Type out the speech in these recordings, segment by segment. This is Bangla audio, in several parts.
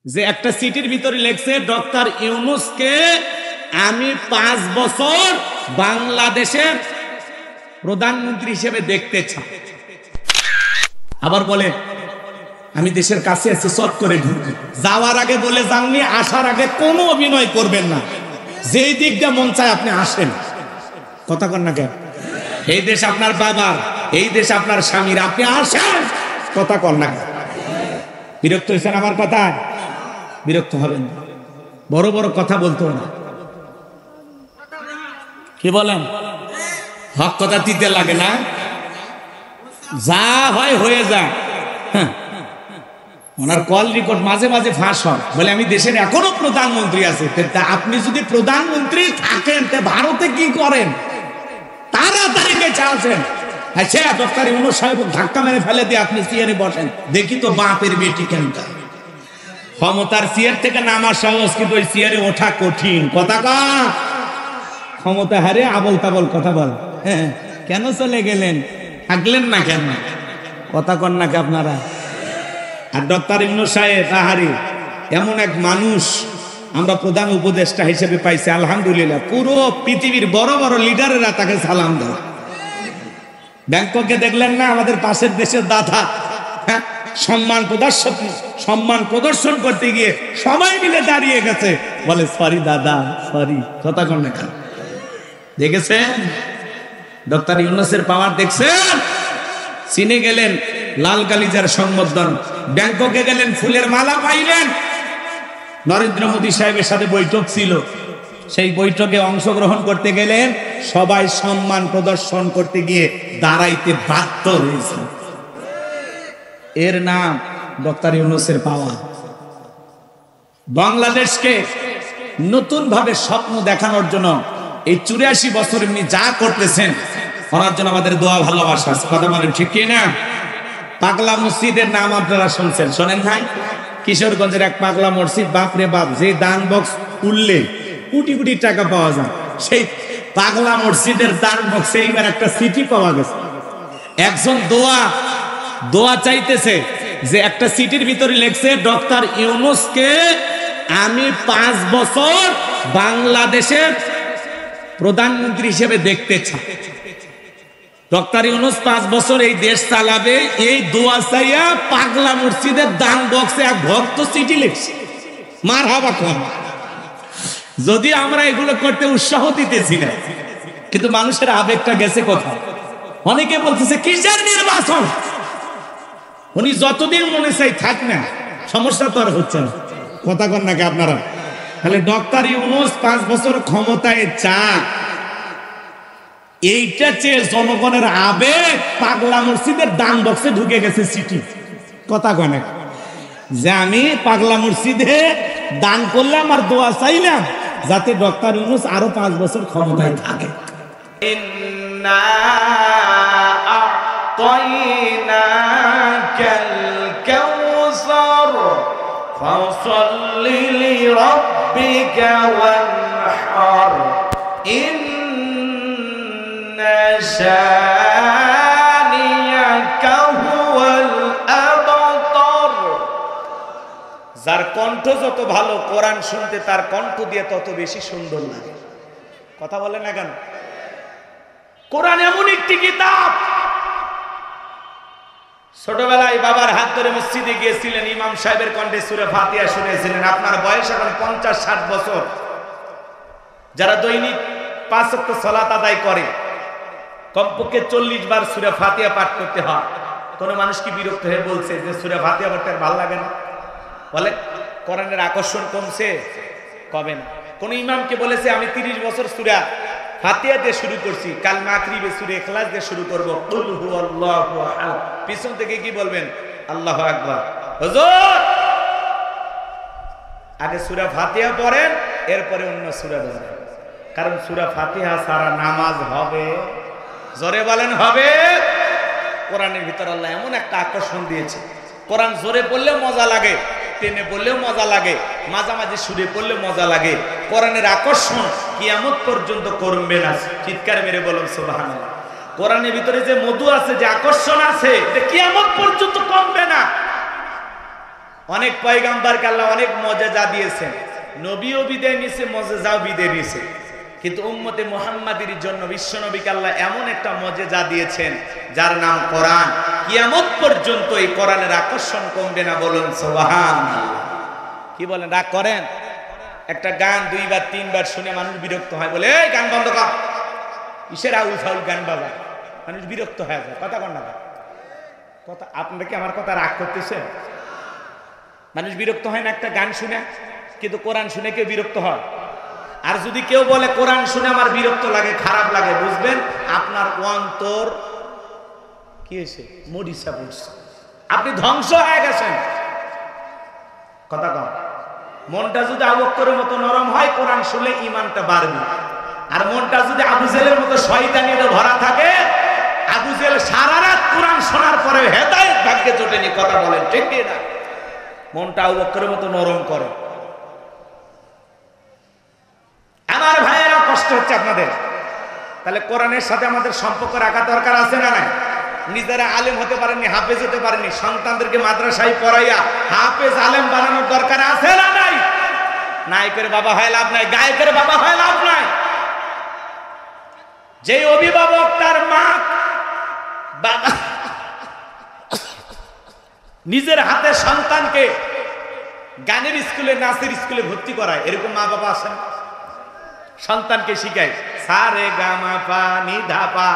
যে একটা চিঠির ভিতরে লেখছে ডক্টর ইউনূসকে আমি 5 বছর বাংলাদেশের প্রধানমন্ত্রী হিসেবে দেখতে চাই। আবার বলে আমি দেশের কাছে আছি, চট করে ঢুকবে। যাওয়ার আগে বলে যাননি, আসার আগে কোনো অভিনয় করবেন না, যেই দিকটা মন চায় আপনি আসেন। কথা কন না কেন? এই দেশ আপনার বাবার, এই দেশ আপনার স্বামীর, আপনি আসেন। কথা কন না। বিরক্ত হয়েছেন আমার কথা? বিরক্ত হবেন না, বড় বড় কথা বলতো না। কি বলেন? হক কথা দিতে লাগে না, যা হয় হয়ে যায়। হ্যাঁ, ওনার কল রেকর্ড মাঝে মাঝে ফাঁস হয়, বলে আমি দেশের এখনো প্রধানমন্ত্রী আছে। আপনি যদি প্রধানমন্ত্রী থাকেন তা ভারতে কি করেন? তাড়াতাড়ি বেঁচে আসেন। আচ্ছা, ডক্টর ইউনূস সাহেব ধাক্কা মেরে ফেলে দিয়ে আপনি চেয়ারে বসেন, দেখি তো বাপের বেটি কেনটা। ক্ষমতার চেয়ার থেকে নামা সহজ, কিন্তু ওই চেয়ারে ওঠা কঠিন। কথা কা ক্ষমতা হারে আবল তাবল কথা বল। হ্যাঁ, কেন চলে গেলেন? থাকলেন না কেন? কথা কন না কে আপনারা? আর ডক্টর ইউনূস সাহেব তাহারি এমন এক মানুষ আমরা প্রধান উপদেষ্টা হিসেবে পাইছি, আলহামদুলিল্লাহ। পুরো পৃথিবীর বড় বড় লিডারেরা তাকে সালাম দেয়। ব্যাংককে দেখলেন না, আমাদের পাশের দেশের দাদা, হ্যাঁ, সম্মান প্রদর্শন করতে গিয়ে সবাই মিলে দাঁড়িয়ে গেছে, বলে সরি দাদা, সরি। কথা কন না কেন? দেখেছেন ডক্টর ইউনূসের পাওয়ার? দেখছেন? চীনে গেলেন লাল গালিচার সংবর্ধন, ব্যাংককে গেলেন ফুলের মালা পাইলেন। নরেন্দ্র মোদী সাহেবের সাথে বৈঠক ছিল, সেই বৈঠকে অংশগ্রহণ করতে গেলেন, সবাই সম্মান প্রদর্শন করতে গিয়ে দাঁড়াইতে বাধ্য হয়েছে। এর নাম ডক্টর ইউনূসের পাওয়ার। বাংলাদেশকে নতুন ভাবে স্বপ্ন দেখানোর জন্য এই 84 বছর এমনি যা করতেছেন, ওনার জন্য আমাদের দোয়া ভালোবাসা। কথা বলেন ঠিক কি না? পাগলা মসজিদের নাম আপনারা শুনছেন, শোনেন ভাই? কিশোরগঞ্জের এক পাগলা মসজিদ, বাপরে বাপ, যে দান বক্স উঠলে কোটি কোটি টাকা পাওয়া যায়, সেই পাগলা মসজিদের দান বক্সে এইবার একটা চিঠি পাওয়া গেছে। একজন দোয়া চাইতেছে, যে একটা চিঠির ভিতরে লেখছে ডক্টর ইউনূসকে আমি 5 বছর বাংলাদেশের প্রধানমন্ত্রী হিসেবে দেখতে চাই। ডক্টর ইউনূস 5 বছর এই দেশ চালাবে, এই দোয়া চাইয়া পাগলা মসজিদের দান বক্সে এক ভক্ত চিঠি লিখছে। মারহাবা কোন। যদি আমরা এগুলো করতে উৎসাহ দিতেছি না, কিন্তু মানুষের আবেগটা গেছে কোথায়? অনেকে বলতেছে কিসের নির্বাচন, উনি যতদিন মনে চাই থাক না, সমস্যা তো আর হচ্ছে না। কথা কন নাকি আপনারা? তাহলে ডক্টর ইউনূস 5 বছর ক্ষমতায় চান, এইটা চেয়ে জনগণের আবেগ পাগলা মসজিদের দান বক্সে ঢুকে গেছে চিঠি। কথা কয় না, যে আমি পাগলা মসজিদে দান করলাম আর দোয়া চাইলাম যাতে ডক্টর ইউনূস আরো 5 বছর ক্ষমতায় থাকে। ইন্না আ'তাইনাকাল কাউসার ফাসাল্লি লিরাব্বিকা ওয়ানহার ইন্না শানিয়াকা হুয়াল আবতার। যার কণ্ঠ যত ভালো, কোরআন শুনতে তার কণ্ঠ দিয়ে তত বেশি সুন্দর লাগে। কথা বলে না কেন? কোরআন এমন একটি কিতাব। ছোটবেলায় বাবার হাত ধরে মসজিদে গিয়েছিলেন, ইমাম সাহেবের কণ্ঠে সূরা ফাতিহা শুনেছিলেন। আপনার বয়স এখন 50-60 বছর, যারা দৈনিক 5 ওয়াক্ত সালাত আদায় করে, কমপক্ষে 40 বার সূরা ফাতিহা পাঠ করতে হয়। কোন মানুষ কি বিরক্ত হয়ে বলছে যে সূরা ফাতিহা পড়তে আর ভালো লাগে না? বলে কোরআনের আকর্ষণ কমছে? কবে না। কোন ইমামকে বলেছে আমি 30 বছর সূরা ফাতিহা দিয়ে শুরু করছি, কাল মাগরিবে সূরা ইখলাস দিয়ে শুরু করব, কুল হুয়াল্লাহু আহাদ। পিছন থেকে কি বলবেন? আল্লাহু আকবার। হুজুর আগে সূরা ফাতিহা পড়েন, এরপরে অন্য সূরা পড়েন, কারণ সূরা ফাতিহা ছাড়া নামাজ হবে? জোরে বলেন হবে? কোরআনের ভিতর আল্লাহ এমন একটা আকর্ষণ দিয়েছে, কোরআন জোরে পড়লে মজা লাগে, টেনে পড়লেও মজা লাগে, মাঝামাঝি সুরে পড়লে মজা লাগে। কোরআনের আকর্ষণ কিয়ামত পর্যন্ত কমবে না। চিৎকার মেরে বলুন সুবহানাল্লাহ। কোরআনের ভিতরে যে মধু আছে, যে আকর্ষণ আছে, এটা কিয়ামত পর্যন্ত কমবে না। অনেক পয়গাম্বরকে আল্লাহ অনেক মজেজা দিয়েছেন, নবীও বিদায় নিয়েছে, মজেজাও বিদায় নিয়েছে, কিন্তু উম্মতে মুহাম্মাদের জন্য বিশ্ব নবীকে আল্লাহ এমন একটা মজেজা দিয়েছেন যার নাম কোরআন। কিয়ামত পর্যন্ত এই কোরআনের আকর্ষণ কমবে না, বলুন সুবহানাল্লাহ। কি বলেন, রাগ করেন? একটা গান দুইবার তিনবার শুনে মানুষ বিরক্ত হয়, বলে এই গান বন্ধ কর, কিসের আউল ফাউল গান বাবা, মানুষ বিরক্ত হয়ে যায়। কথা কর না কথা, আপনারা কি আমার কথা রাগ করতেছেন? মানুষ বিরক্ত হয় না একটা গান শুনে, কিন্তু কোরআন শুনে কেউ বিরক্ত হয়? আর যদি কেউ বলে কোরআন শুনে আমার বিরক্ত লাগে, খারাপ লাগে, বুঝবেন আপনার অন্তর কি হয়েছে, মরিচা পড়ছে, আপনি ধ্বংস হয়ে গেছেন। কথা কম। মনটা যদি আবু বকরের মতো নরম হয়, কোরআন শুনলে ঈমানটা বাড়বে। আর মনটা যদি আবু জেলের মতো শয়তানিতে ভরা থাকে, আবু জেল সারা রাত কোরআন শোনার পরে হেদায়েত ভাগ্যে জোটেনি। কথা বলেন ঠিক কি না? মনটা আবু বকরের মতো নরম করে। আমার ভাইয়েরা, কষ্ট হচ্ছে আপনাদের, তাহলে কোরআনের সাথে আমাদের সম্পর্ক রাখা দরকার আছে না নাই? নিজেরা আলেম হতে পারেননি, হাফেজ হতে পারেননি, সন্তানদেরকে মাদ্রাসায় পড়াইয়া হাফেজ আলেম বানানোর দরকার আছে না নাই? নায়কের বাবা হয় লাভ নাই, গায়কের বাবা হয় লাভ নাই। যে অভিভাবক তার মা বাবা নিজের হাতে সন্তানকে গানের স্কুলে, নাচের স্কুলে ভর্তি করায়, এরকম মা বাবা আছেন? সন্তানকে শিখায় সা রে গা মা পা নি ধা পা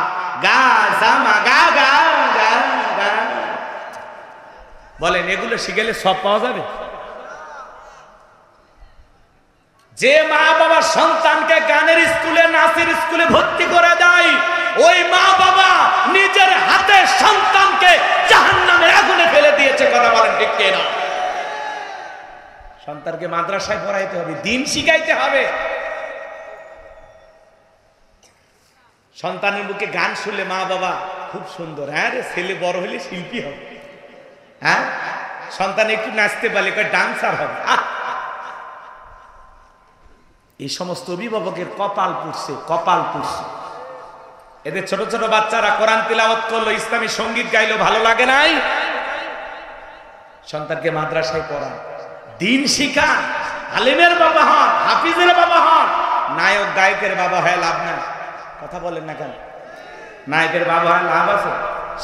গা সা মা গা গা গা গা, বলেন এগুলো শিখালে সব পাওয়া যাবে? যে মা বাবা সন্তানকে গানের স্কুলে, নাচের স্কুলে ভর্তি করে দেয়, ওই মা বাবা নিজের হাতে সন্তানকে জাহান্নামের আগুনে ফেলে দিয়েছে। কথা বলেন ঠিক কি না? সন্তানকে মাদ্রাসায় পড়াইতে হবে, দিন শিখাইতে হবে। সন্তানের মুখে গান শুনলে মা বাবা খুব সুন্দর, হ্যাঁ রে ছেলে বড় হলে শিল্পী হবে, হ্যাঁ সন্তান একটু নাচতে পারলে ডান্সার হবে। এই সমস্ত অভিভাবকের কপাল পুড়ছে, কপাল পুড়ছে। এদের ছোট ছোট বাচ্চারা কোরআন তিলাওয়াত করলো, ইসলামী সঙ্গীত গাইলো, ভালো লাগে নাই? সন্তানকে মাদ্রাসায় পড়ান, দিন শিখা, আলেমের বাবা হন, হাফিজের বাবা হন। নায়ক গায়কের বাবা হয় লাভ না। কথা বলেন না কেন? নায়কের বাবা হয় লাভ আছে?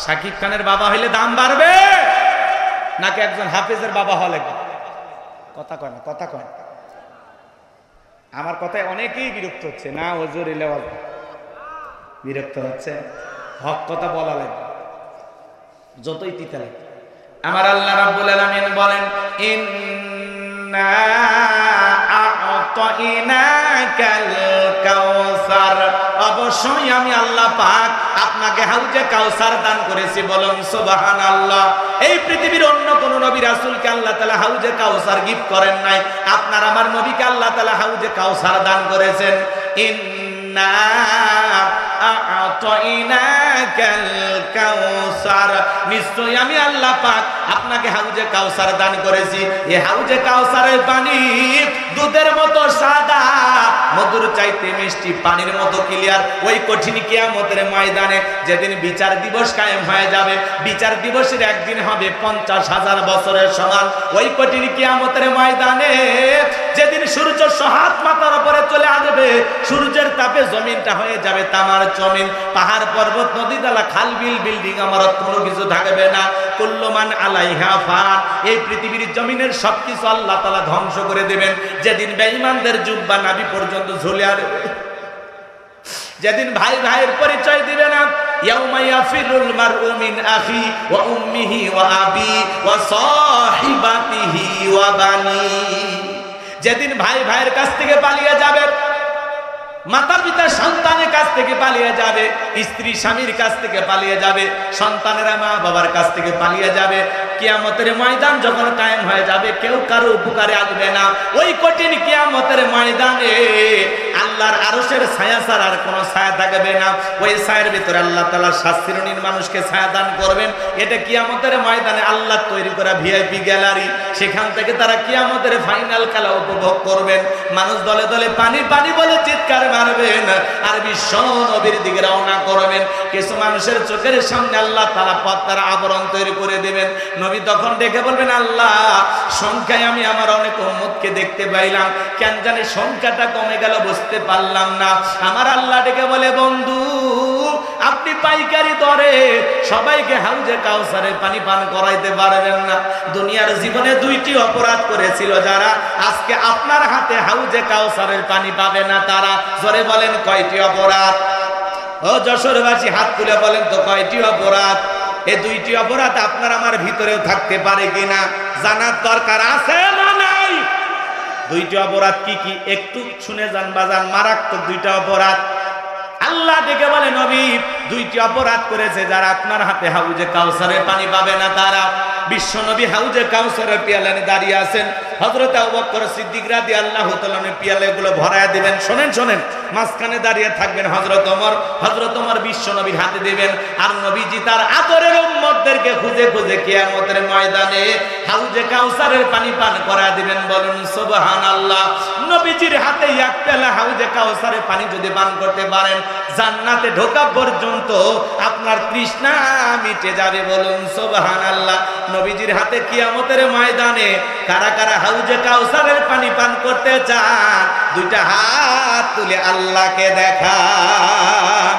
শাকিব খানের বাবা হইলে দাম বাড়বে নাকি একজন হাফিজের বাবা হলে? কথা কয় না, কথা কয়। আমার কথায় অনেকেই বিরক্ত হচ্ছে না, হুজুর এলে বিরক্ত হচ্ছে। হক কথা বলা লাগবে, যতই তিতা লাগে। আমার আল্লাহ রাব্বুল আলামিন বলেন, ইন্না আ'তাইনাকাল কাউসার, অবশ্যই আমি আল্লাহ পাক আপনাকে হাউজে কাউসার দান করেছি। বলুন সুবহানাল্লাহ। এই পৃথিবীর অন্য কোন নবী রাসূলকে আল্লাহ তাআলা হাউজে কাউসার গিফট করেন নাই, আপনার আমার নবীকে আল্লাহ তাআলা হাউজে কাউসার দান করেছেন। ইন্না আ'তাইনাকাল কাউসার, নিশ্চয় আমি আল্লাহ পাক আপনাকে হাউজে কাউসার দান করেছি। এই হাউজে কাউসারের পানি দুধের মতো সাদা, মধুর চাইতে মিষ্টি, পানির মতো ক্লিয়ার। ওই কঠিন কিয়ামতের ময়দানে যেদিন বিচার দিবস কায়েম হয়ে যাবে, বিচার দিবসের একদিন হবে 50,000 বছরের সমান। ওই কঠিন কিয়ামতের ময়দানে যেদিন সূর্য সহাত মাথার উপরে চলে আসবে, সূর্যের তাপে জমিনটা হয়ে যাবে তামার জমিন, পাহাড় পর্বত নদী নালা খাল বিল বিল্ডিং আমারত কোনো কিছু থাকবে না। কুল্লু মান আলাইহা ফান, এই পৃথিবীর জমিনের সবকিছু আল্লাহ তাআলা ধ্বংস করে দেবেন। যেদিন বেঈমানদের জুব্বা নাভি পর্যন্ত ঝুলে আসবে, যেদিন ভাই ভাইয়ের পরিচয় দিবে না। ইয়াউমা ইয়াফিরুল মারউ মিন আখি ওয়া উম্মিহি ওয়া আবি ওয়া সাহিবাতিহি ওয়া বানি, যেদিন ভাই ভাইয়ের কাছ থেকে পালিয়ে যাবে, মাতা পিতা সন্তানের কাছ থেকে পালিয়ে যাবে, স্ত্রী স্বামীর কাছ থেকে পালিয়ে যাবে, সন্তানেরা মা বাবার কাছ থেকে পালিয়ে যাবে। কিয়ামতের ময়দান যখন কায়েম হয়ে যাবে, কেউ কারো উপকারে আসবে না। ওই কঠিন কিয়ামতের ময়দানে আল্লাহ আল্লাহর আরশের ছায়া ছাড়া আর কোনো ছায়া থাকবে না। ওই ছায়ার ভিতরে আল্লাহ তাআলা 7 শ্রেণীর মানুষকে ছায়া দান করবেন। এটা কিয়ামতের ময়দানে আল্লাহ তৈরি করা ভিআইপি গ্যালারি। সেখান থেকে তারা কিয়ামতের ফাইনাল খেলা উপভোগ করবেন। মানুষ দলে দলে পানি পানি বলে চিৎকার মারবেন আর বিশ্ব নবীর দিকে রওনা করবেন। কিছু মানুষের চোখের সামনে আল্লাহ তাআলা পর্দার আবরণ তৈরি করে দেবেন। নবী তখন দেখে বলবেন, আল্লাহ সংখ্যায় আমি আমার অনেক উম্মতকে দেখতে পাইলাম, কেন জানি সংখ্যাটা কমে গেল, বুঝতে পারলাম না। আমার আল্লাহ ডেকে বলে, বন্ধু আপনি পাইকারি দরে সবাইকে হাউজে কাউসারের পানি পান করাইতে পারবেন না। দুনিয়ার জীবনে 2টি অপরাধ করেছিল যারা, আজকে আপনার হাতে হাউজে কাউসারের পানি পাবে না তারা। জোরে বলেন কয়টি অপরাধ? ও যশোরবাসী হাত তুলে বলেন তো কয়টি অপরাধ? এই 2টি অপরাধ আপনার আমার ভিতরেও থাকতে পারে কিনা জানার দরকার আছে না নাই? 2টি অপরাধ কি কি একটু শুনে যান বাজান। মারাত্মক 2টা অপরাধ। আল্লাহ ডেকে বলে, নবী 2টি অপরাধ করেছে যারা, আপনার হাতে হাউজে কাউসারের পানি পাবে না তারা। বিশ্ব নবী হাউজে কাউসারের পিয়ালানে দাঁড়িয়ে আছেন। হযরত আবু বকর সিদ্দিক রাদিয়াল্লাহু তাআলা পিয়ালাগুলো ভরায়া দিবেন। শোনেন শোনেন, মাঝখানে দাঁড়িয়ে থাকবেন হযরত ওমর। হযরত ওমর বিশ্ব নবীর হাতে দিবেন। আর নবীজি তার আদরের উম্মতদেরকে খুঁজে খুঁজে কিয়ামতের ময়দানে হাউজে কাউসারের পানি পান করা দিবেন। বলুন সুবহানাল্লাহ। নবীজির হাতে এক পেয়ালা হাউজে কাউসারের পানি যদি পান করতে পারেন, জান্নাতে ঢোকা পর্যন্ত আপনার তৃষ্ণা মিটে যাবে। বলুন সুবহানাল্লাহ। নবীজির হাতে কিয়ামতের ময়দানে কারা কারা হাউজে কাউসারের পানি পান করতে চান, 2টা হাত তুলে আল্লাহকে দেখান।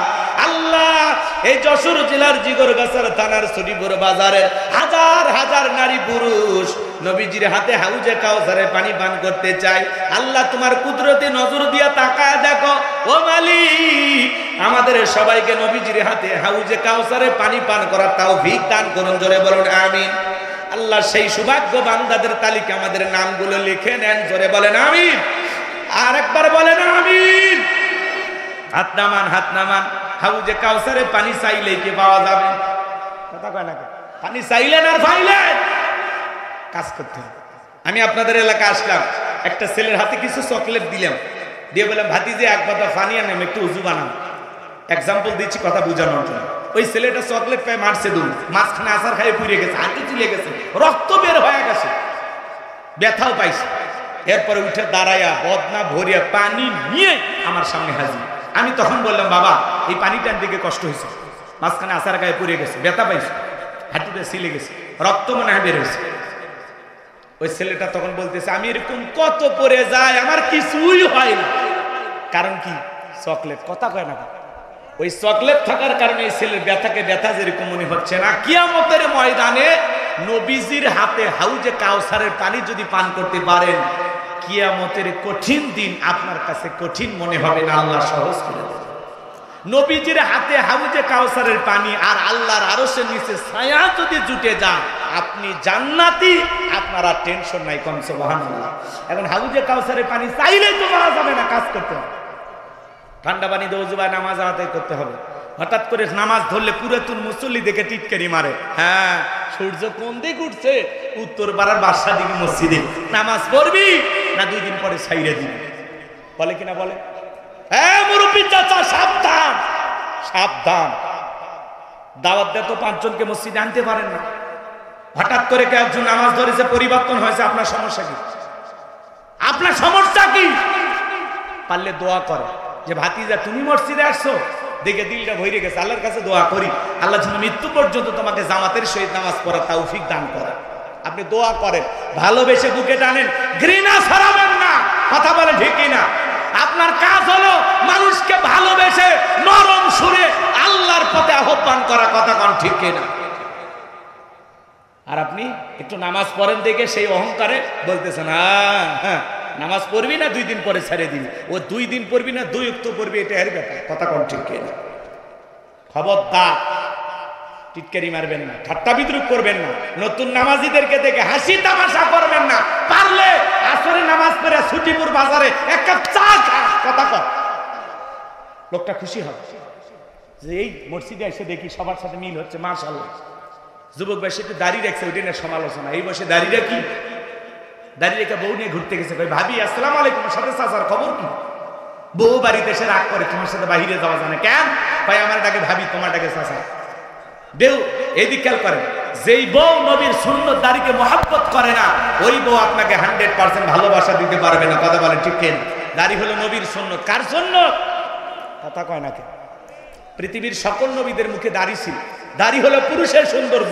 আল্লাহ এই যশোর জেলার জিগরগাছার থানার শরীফপুর বাজারের হাজার হাজার নারী পুরুষ নবীজির হাতে হাউজে কাউসারের পানি পান করতে চাই। আল্লাহ তোমার কুদরতি নজর দিয়া তাকায় দেখো, ও মালিক আমাদের সবাইকে নবীজির হাতে হাউজে কাউসারের পানি পান করার তৌফিক দান করুন। জোরে বলুন আমিন। আল্লাহ সেই সৌভাগ্য বান্দাদের তালিকা আমাদের নামগুলো লিখে নেন। জোরে বলেন আমিন। আর একবার বলেন আমিন। হাত নামান, হাত নামান। হাউজে কাউসারে পানি চাইলে কি পাওয়া যাবে? কথা কয় না, পানি চাইলেন আর পাইলেন, কাজ করতে হবে। আমি আপনাদের এলাকায় আসলাম, একটা ছেলের হাতে কিছু চকলেট দিলাম, দিয়ে বললাম ভাতিজে এক কথা পানি আনেন, একটু উজু বানান। এক্সাম্পল দিচ্ছি কথা বুঝানোর জন্য। ওই ছেলেটা চকলেট পায় মারছে দূর, মাঝখানে আসার খাইয়ে পুড়ে গেছে, হাঁটু চলে গেছে, রক্ত বের হয়ে গেছে, ব্যথাও পাইছে। এরপরে উঠে দাঁড়াইয়া বদনা ভরিয়া পানি নিয়ে আমার সামনে হাজির। আমি তখন বললাম, বাবা এই পানিটার দিকে কষ্ট হয়েছে, মাঝখানে আসার গায়ে পুড়ে গেছে, ব্যথা পাইছে, হাঁটুটা ছিলে গেছে, রক্ত মনে হয় বের হয়েছে। ওই ছেলেটা তখন বলতেছে, আমি এরকম কত পরে যাই, আমার কিছুই হয় না। কারণ কি? চকলেট। কথা কয় না। ওই চকলেট থাকার কারণে এই ছেলের ব্যথাকে ব্যথা যেরকম মনে হচ্ছে না। কিয়ামতের ময়দানে নবীজির হাতে হাউজে কাউসারের পানি যদি পান করতে পারেন, কিয়ামতের কঠিন দিন আপনার কাছে কঠিন মনে হবে না, আল্লাহ সহজ করে দেবে। নবীজির হাতে হাউজে কাউসারের পানি আর আল্লাহর আরশের নিচে ছায়া যদি জুটে যান, আপনি জান্নাতি, আপনারা টেনশন নাই। কোন সুবহানাল্লাহ। এখন হাউজে কাউসারের পানি চাইলেই তো পাওয়া যাবে না, কাজ করতে হবে। ঠান্ডা পানি দিয়ে ওযু বা নামাজ আদায় করতে হবে। হঠাৎ করে নামাজ ধরলে পুরাতন মুসল্লি দেখে টিটকারি মারে। হ্যাঁ, সূর্য কোন দিকে উঠছে? উত্তর পাড়ার বাসা দিকে মসজিদে। নামাজ পড়বি না 2 দিন পরে ছাইরে দিবি? বলে কিনা বলে? হ্যাঁ মুরব্বি চাচা, সাবধান সাবধান। দাওয়াত দিয়ে তো 5 জনকে মসজিদে আনতে পারেন না। হঠাৎ করে একজন নামাজ ধরেছে, পরিবর্তন হয়েছে, আপনার সমস্যা কি? আপনার সমস্যা কি? পারলে দোয়া করে যে ভাতিজা তুমি মসজিদে আসছো, দেখে দিলটা ভরে গেছে, আল্লাহর কাছে দোয়া করি আল্লাহ যেন মৃত্যু পর্যন্ত তোমাকে জামাতের সহিত নামাজ পড়ার তৌফিক দান করে। আপনি দোয়া করেন, ভালোবেসে বুকে টানেন, ঘৃণা ছড়াবেন না। কথা বলে ঠিকই না? আপনার কাজ হলো মানুষকে ভালোবেসে নরম সুরে আল্লাহর পথে আহ্বান করা। কথা কোন ঠিক কিনা? আর আপনি একটু নামাজ পড়েন দেখে সেই অহংকারে বলতেছেন, হ্যাঁ নামাজ পড়বি না 2 দিন পরে ছেড়ে দিবি। ও 2 দিন পড়বি না 2 ওয়াক্ত পড়বি, এটা এর ব্যাপার। কথা কোন ঠিক কিনা? খবরদার, টিটকারি মারবেন না, ঠাট্টা বিদ্রুপ করবেন না, নতুন নামাজিদেরকে দেখে হাসি তামাশা করবেন না। পারলে আসরে নামাজ পড়ে ছুটিপুর বাজারে 1 কাপ চা খা। কথা কর, লোকটা খুশি হবে যে এই মসজিদে এসে দেখি সবার সাথে মিল হচ্ছে, মাশাআল্লাহ। যুবক ভাই একটু দাড়ি রাখছে, ওইটা নিয়ে সমালোচনা। এই বসে দাড়ি রাখি, দাড়ি রেখে বউ নিয়ে ঘুরতে গেছে, ভাই ভাবি আসসালামু আলাইকুম, সাথে চাচার খবর কি? বউ বাড়িতে এসে রাগ করে তোমার সাথে বাহিরে যাওয়া যায় না কেন? ভাই আমার ডাকে ভাবি, তোমার ডাকে চাচা। বেউ এইদিক খেয়াল করেন, যেই বউ নবীর সুন্নত দাড়িকে মহব্বত করে না, ওই বউ আপনাকে 100% ভালোবাসা দিতে পারবে না। কথা বলেন ঠিক কেন? দাড়ি হলো নবীর সুন্নত। কার সুন্নত? কথা কয় না কেন? পৃথিবীর সকল নবীদের মুখে দাড়ি ছিল। দাড়ি হলো পুরুষের সৌন্দর্য।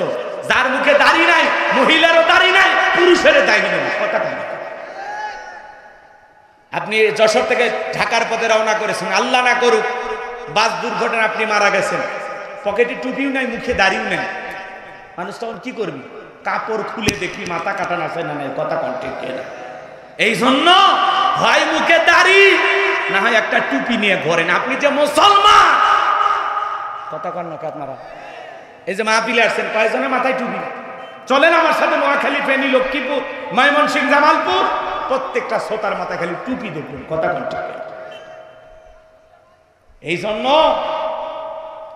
যার মুখে দাড়ি নাই, মহিলারও দাড়ি নাই, পুরুষের দাড়ি নেই। কথা কয় না? আপনি যশোর থেকে ঢাকার পথে রওনা করেছেন, আল্লাহ না করুক বাস দুর্ঘটনা আপনি মারা গেছেন, পকেটে টুপিও নাই, মুখে দাড়িও নাই, মানুষ তখন কি করবি? কাপড় খুলে দেখবি মাথা কাটা আছে না নাই। কথা কন ঠিক না? এই জন্য হয় মুখে দাড়ি, না হয় একটা টুপি নিয়ে ঘোরেন। আপনি যে মুসলমান, কথা কন না আপনারা? এই যে মাহফিলে আসছেন, কয়জনের মাথায় টুপি? চলেন আমার সাথে নোয়াখালী, ফেনী, লক্ষ্মীপুর, ময়মনসিংহ, জামালপুর, প্রত্যেকটা শ্রোতার মাথায় খালি টুপি দেখবেন। কথা কন ঠিক? এই জন্য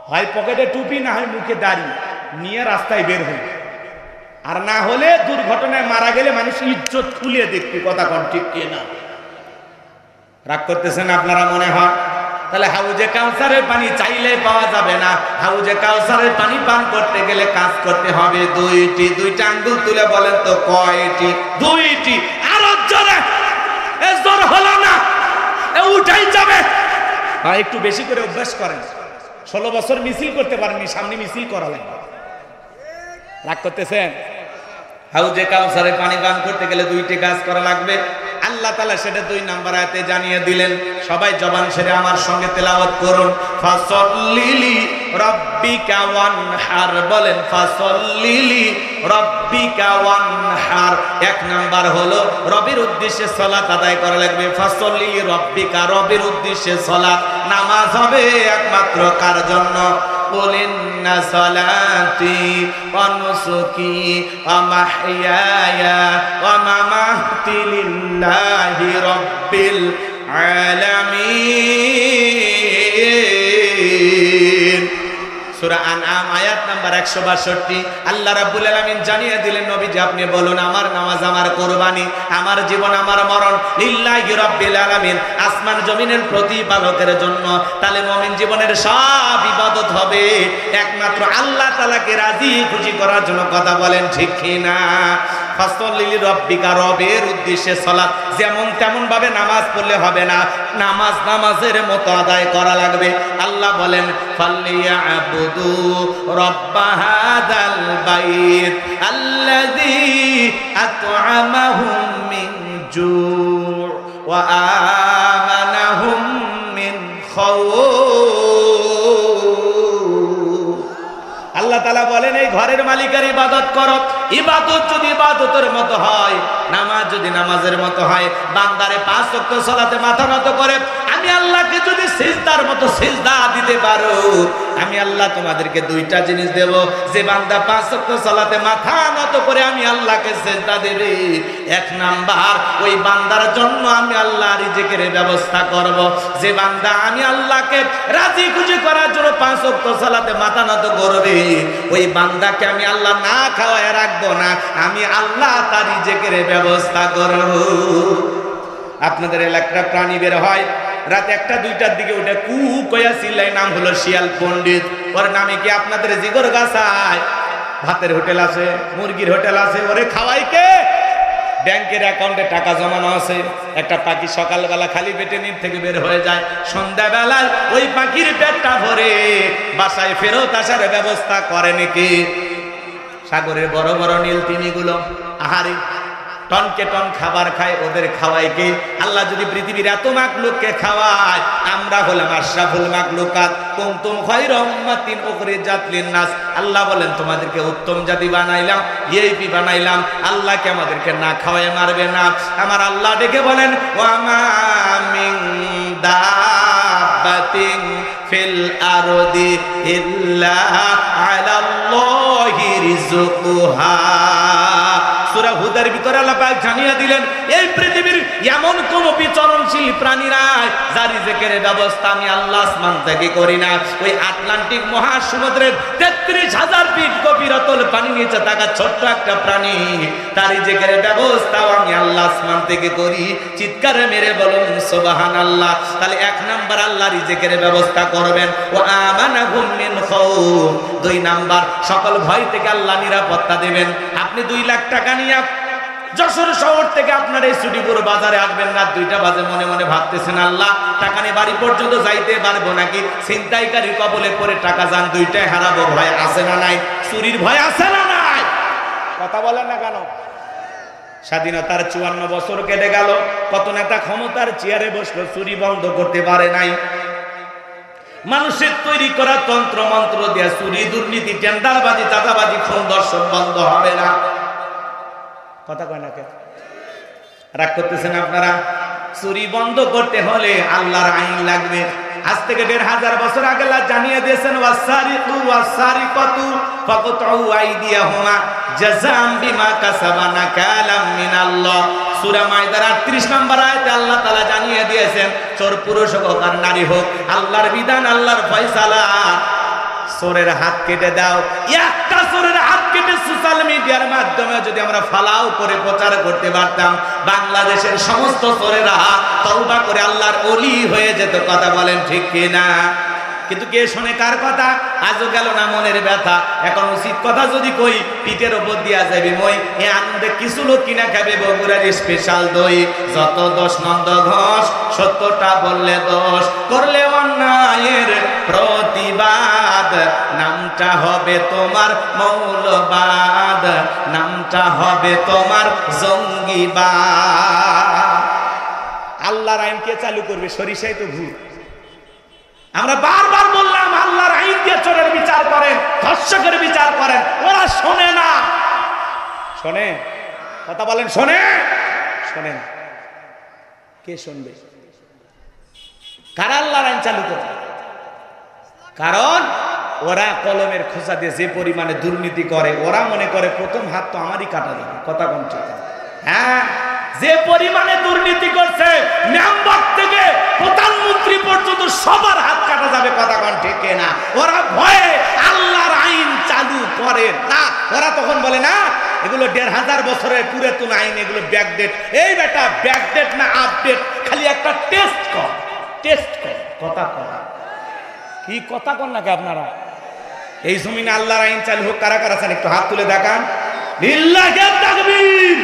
হয় পকেটে টুপি, না হয় মুখে দাড়ি নিয়ে রাস্তায় বের হই, আর না হলে দুর্ঘটনায় মারা গেলে মানুষ ইজ্জত খুলে দেখবে। কথা কন ঠিক না? রাগ করতেছেন আপনারা মনে হয়? তাহলে হাউজে কাউসারের পানি চাইলে পাওয়া যাবে না। হাউজে কাউসারের পানি পান করতে গেলে কাজ করতে হবে দুইটি। দুইটা আঙ্গুল তুলে বলেন তো কয়টি? দুইটি। আরো জোরে, জোর হলো না, উঠাই যাবে। একটু বেশি করে অভ্যাস করেন। 16 বছর মিছিল করতে পারেননি, সামনে মিছিল করা লাগবে। রাগ করতেছেন? হাউজে কাউসারে পানি পান করতে গেলে দুইটি কাজ করা লাগবে। আল্লাহ তাআলা সেটা 2 নম্বর আয়াতে জানিয়ে দিলেন। সবাই জবান ছেড়ে আমার সঙ্গে তেলাওয়াত করুন। ফাসাল্লিলি রাব্বিকা ওয়ানহার, বলেন ফাসাল্লিলি রাব্বিকা ওয়ানহার। 1 নাম্বার হলো রবের উদ্দেশ্যে সালাত আদায় করা লাগবে। ফাসাল্লিলি রাব্বিকা, রবের উদ্দেশ্যে সালাত। নামাজ হবে একমাত্র কার জন্য? قل إن صلاتي ونسكي ومحياي ومماتي لله رب العالمين। সূরা আনআম আয়াত নাম্বার 162। আল্লাহ রাব্বুল আলামিন জানিয়ে দিলেন, নবীজি আপনি বলুন আমার নামাজ, আমার কুরবানি, আমার জীবন, আমার মরণ লিল্লাহি রাব্বিল আলামিন, আসমান জমিনের প্রতিপালকের জন্য। তাহলে মুমিন জীবনের সব ইবাদত হবে একমাত্র আল্লাহ তাআলাকে রাজি খুশি করার জন্য। কথা বলেন ঠিক কি না? ফাসাল্লিলি রাব্বিকা, রবের উদ্দেশ্যে সালাত। যেমন তেমন ভাবে নামাজ পড়লে হবে না, নামাজ নামাজের মতো আদায় করা লাগবে। আল্লাহ বলেন ফাল্লিয়াবুদু রাব্ব হাযাল বাইত আল্লাযী আত'আমাহুম মিন জু' ওয়া আমানাহুম মিন খাউফ। আল্লাহ তাআলা বলেন এই ঘরের মালিকের ইবাদত করো। ইবাদত যদি ইবাদতের মতো হয়, নামাজ যদি নামাজের মতো হয়, বান্দারে 5 ওয়াক্ত সালাতে মাথা নত করে আমি আল্লাহকে যদি সিজদার মতো সিজদা দিতে পারো, আমি আল্লাহ তোমাদেরকে 2টা জিনিস দেব। যে বান্দা 5 ওয়াক্ত সালাতে মাথা নত করে আমি আল্লাহকে সিজদা দেবে, 1 নাম্বার ওই বান্দার জন্য আমি আল্লাহ রিজিকের ব্যবস্থা করব। যে বান্দা আমি আল্লাহকে রাজি খুশি করার জন্য 5 ওয়াক্ত সালাতে মাথা নত করবে, ওই বান্দাকে আমি আল্লাহ না খাওয়ায় রাখবো না, আমি আল্লাহ তার রিজিকের ব্যবস্থা করব। আপনাদের এলাকার প্রাণী বের হয় রাত 1টা 2টার দিকে, ওটা কু কয়া চিল্লাই, নাম হলো শিয়াল পণ্ডিত। ওর নামে কি আপনাদের জিগর গাছায়? ভাতের হোটেল আছে, মুরগির হোটেল আছে, ওরে খাওয়াই কে? ব্যাংকের অ্যাকাউন্টে টাকা জমানো আছে। একটা পাখি সকালবেলা খালি পেটে নিচ থেকে বের হয়ে যায়, সন্ধ্যাবেলায় ওই পাখির পেটটা ভরে বাসায় ফেরত আসার ব্যবস্থা করে নাকি? সাগরের বড় বড় নীল তিমিগুলো আহারে টনকে টন খাবার খায়, ওদের খাওয়ায় কে? আল্লাহ যদি পৃথিবীর এত মাখলুককে খাওয়ায়, আমরা হলাম আশরাফুল মাখলুকাত, কুনতুম খায়রা উম্মাতিন উখরিজাত লিন-নাস। আল্লাহ বলেন তোমাদেরকে উত্তম জাতি বানাইলাম, ভিআইপি বানাইলাম। আল্লাহকে আমাদেরকে না খাওয়ায় মারবে না। আমার আল্লাহ ডেকে বলেন ওয়া মা মিন দাব্বাতিন ফিল আরদি ইল্লা আলাল্লাহি রিজকুহা। সূরা হুদের ভিতরে আল্লাহ পাক জানিয়ে দিলেন এই পৃথিবীর এমন কোন বিচরণশীল প্রাণী নাই যার রিজিকের ব্যবস্থা আমি আল্লাহ আসমান থেকে করি না। ওই আটলান্টিক মহাসমুদ্রের ৩৩,০০০ ফিট গভীরতল পানি নিচে থাকা ছোট্ট একটা প্রাণী, তার রিজিকের ব্যবস্থাও আমি আল্লাহ আসমান থেকে করি। চিৎকারে মেরে বলুন সুবহানাল্লাহ। তাহলে ১ নাম্বার আল্লাহ রিজিকের ব্যবস্থা করবেন। ওয়া আমানাহুম মিন খাউফ, ২ নাম্বার সকল ভয় থেকে আল্লাহ নিরাপত্তা দেবেন। আপনি ২ লাখ টাকা নিয়ে যশোর শহর থেকে আপনার এই ছুটিপুর বাজারে আসবেন, রাত ২টা বাজে মনে মনে ভাবতেছেন আল্লাহ টাকা নিয়ে বাড়ি পর্যন্ত যাইতে পারবো নাকি, ছিনতাইকারীর কবলে পড়ে টাকা যান ২টাই হারাবো, ভয় আছে না নাই? চুরির ভয় আছে না নাই? কথা বলেন না কেন? স্বাধীনতার ৫৪ বছর কেটে গেল, কত নেতা ক্ষমতার চেয়ারে বসলো, চুরি বন্ধ করতে পারে নাই। মানুষের তৈরি করা তন্ত্র মন্ত্র দিয়ে চুরি, দুর্নীতি, টেন্ডারবাজি, চাঁদাবাজি, খুন ধর্ষণ বন্ধ হবে না। কথা কয় না, রাগ করতেছেন আপনারা? চুরি বন্ধ করতে হলে আল্লাহর আইন লাগবে। আজ থেকে ১৫০০ বছর আগে আল্লাহ জানিয়ে দিয়েছেন ওয়াসারিকু ওয়াসারিকাতু ফাকতাউ আইদিয়াহুমা জাযাআম বিমা কাসাবা নাকালাম মিনাল্লাহ। সূরা মাইদার ৩৮ নম্বর আয়াতে আল্লাহ তাআলা জানিয়ে দিয়েছেন চোর পুরুষ হোক আর নারী হোক, আল্লাহর বিধান, আল্লাহর ফয়সালা, চোরের হাত কেটে দাও। একটা চোরের হাত কেটে সোশ্যাল মিডিয়ার মাধ্যমে যদি আমরা ফালাও করে প্রচার করতে পারতাম, বাংলাদেশের সমস্ত চোরেরা তওবা করে আল্লাহর ওলি হয়ে যেত। কথা বলেন ঠিক কিনা? কিন্তু কে শোনে কার কথা? আজও গেল না মনের ব্যথা। এখন উচিত কথা যদি কই, পিঠের ওপর দিয়া যাবি মই। এ আনন্দে কিছু লোক কিনা খাবে বগুড়ার স্পেশাল দই। যত দোষ নন্দ ঘোষ, সত্যটা বললে দোষ, করলে অন্যায়ের প্রতিবাদ, নামটা হবে তোমার মৌলবাদ, নামটা হবে তোমার জঙ্গিবাদ। আল্লাহর আইন কে চালু করবে? সরিষাই তো ভূত। আমরা বারবার বললাম আল্লাহর আইন দিয়ে চোরের বিচার করেন, ধর্ষকের বিচার করেন, ওরা শোনে না। শোনে? কথা বলেন, শোনে? শোনে না। কে শুনবে? কারা আল্লাহর আইন চালু করবে? কারণ ওরা কলমের খোঁচা দিয়ে যে পরিমাণে দুর্নীতি করে, ওরা মনে করে প্রথম হাত তো আমারই কাটা যাবে। কথা কোন ঠিক? হ্যাঁ, যে পরিমাণে দুর্নীতি করছে, মেম্বার থেকে প্রধানমন্ত্রী পর্যন্ত সবার হাত কাটা যাবে। কথা কোন ঠিক না? ওরা ভয়ে আল্লাহর আইন চালু করে না। ওরা তখন বলে না এগুলো ১৫০০ বছরের পুরাতন আইন, এগুলো ব্যাকডেট। এই বেটা ব্যাকডেট না আপডেট, খালি একটা টেস্ট কর, টেস্ট কর। কথা কর কি? কথা কর নাকি আপনারা? এই জমিনে আল্লাহর আইন চালু হোক। কারা কারা চান একটু হাত তুলে দেখান। লিল্লাহি তাকবীর।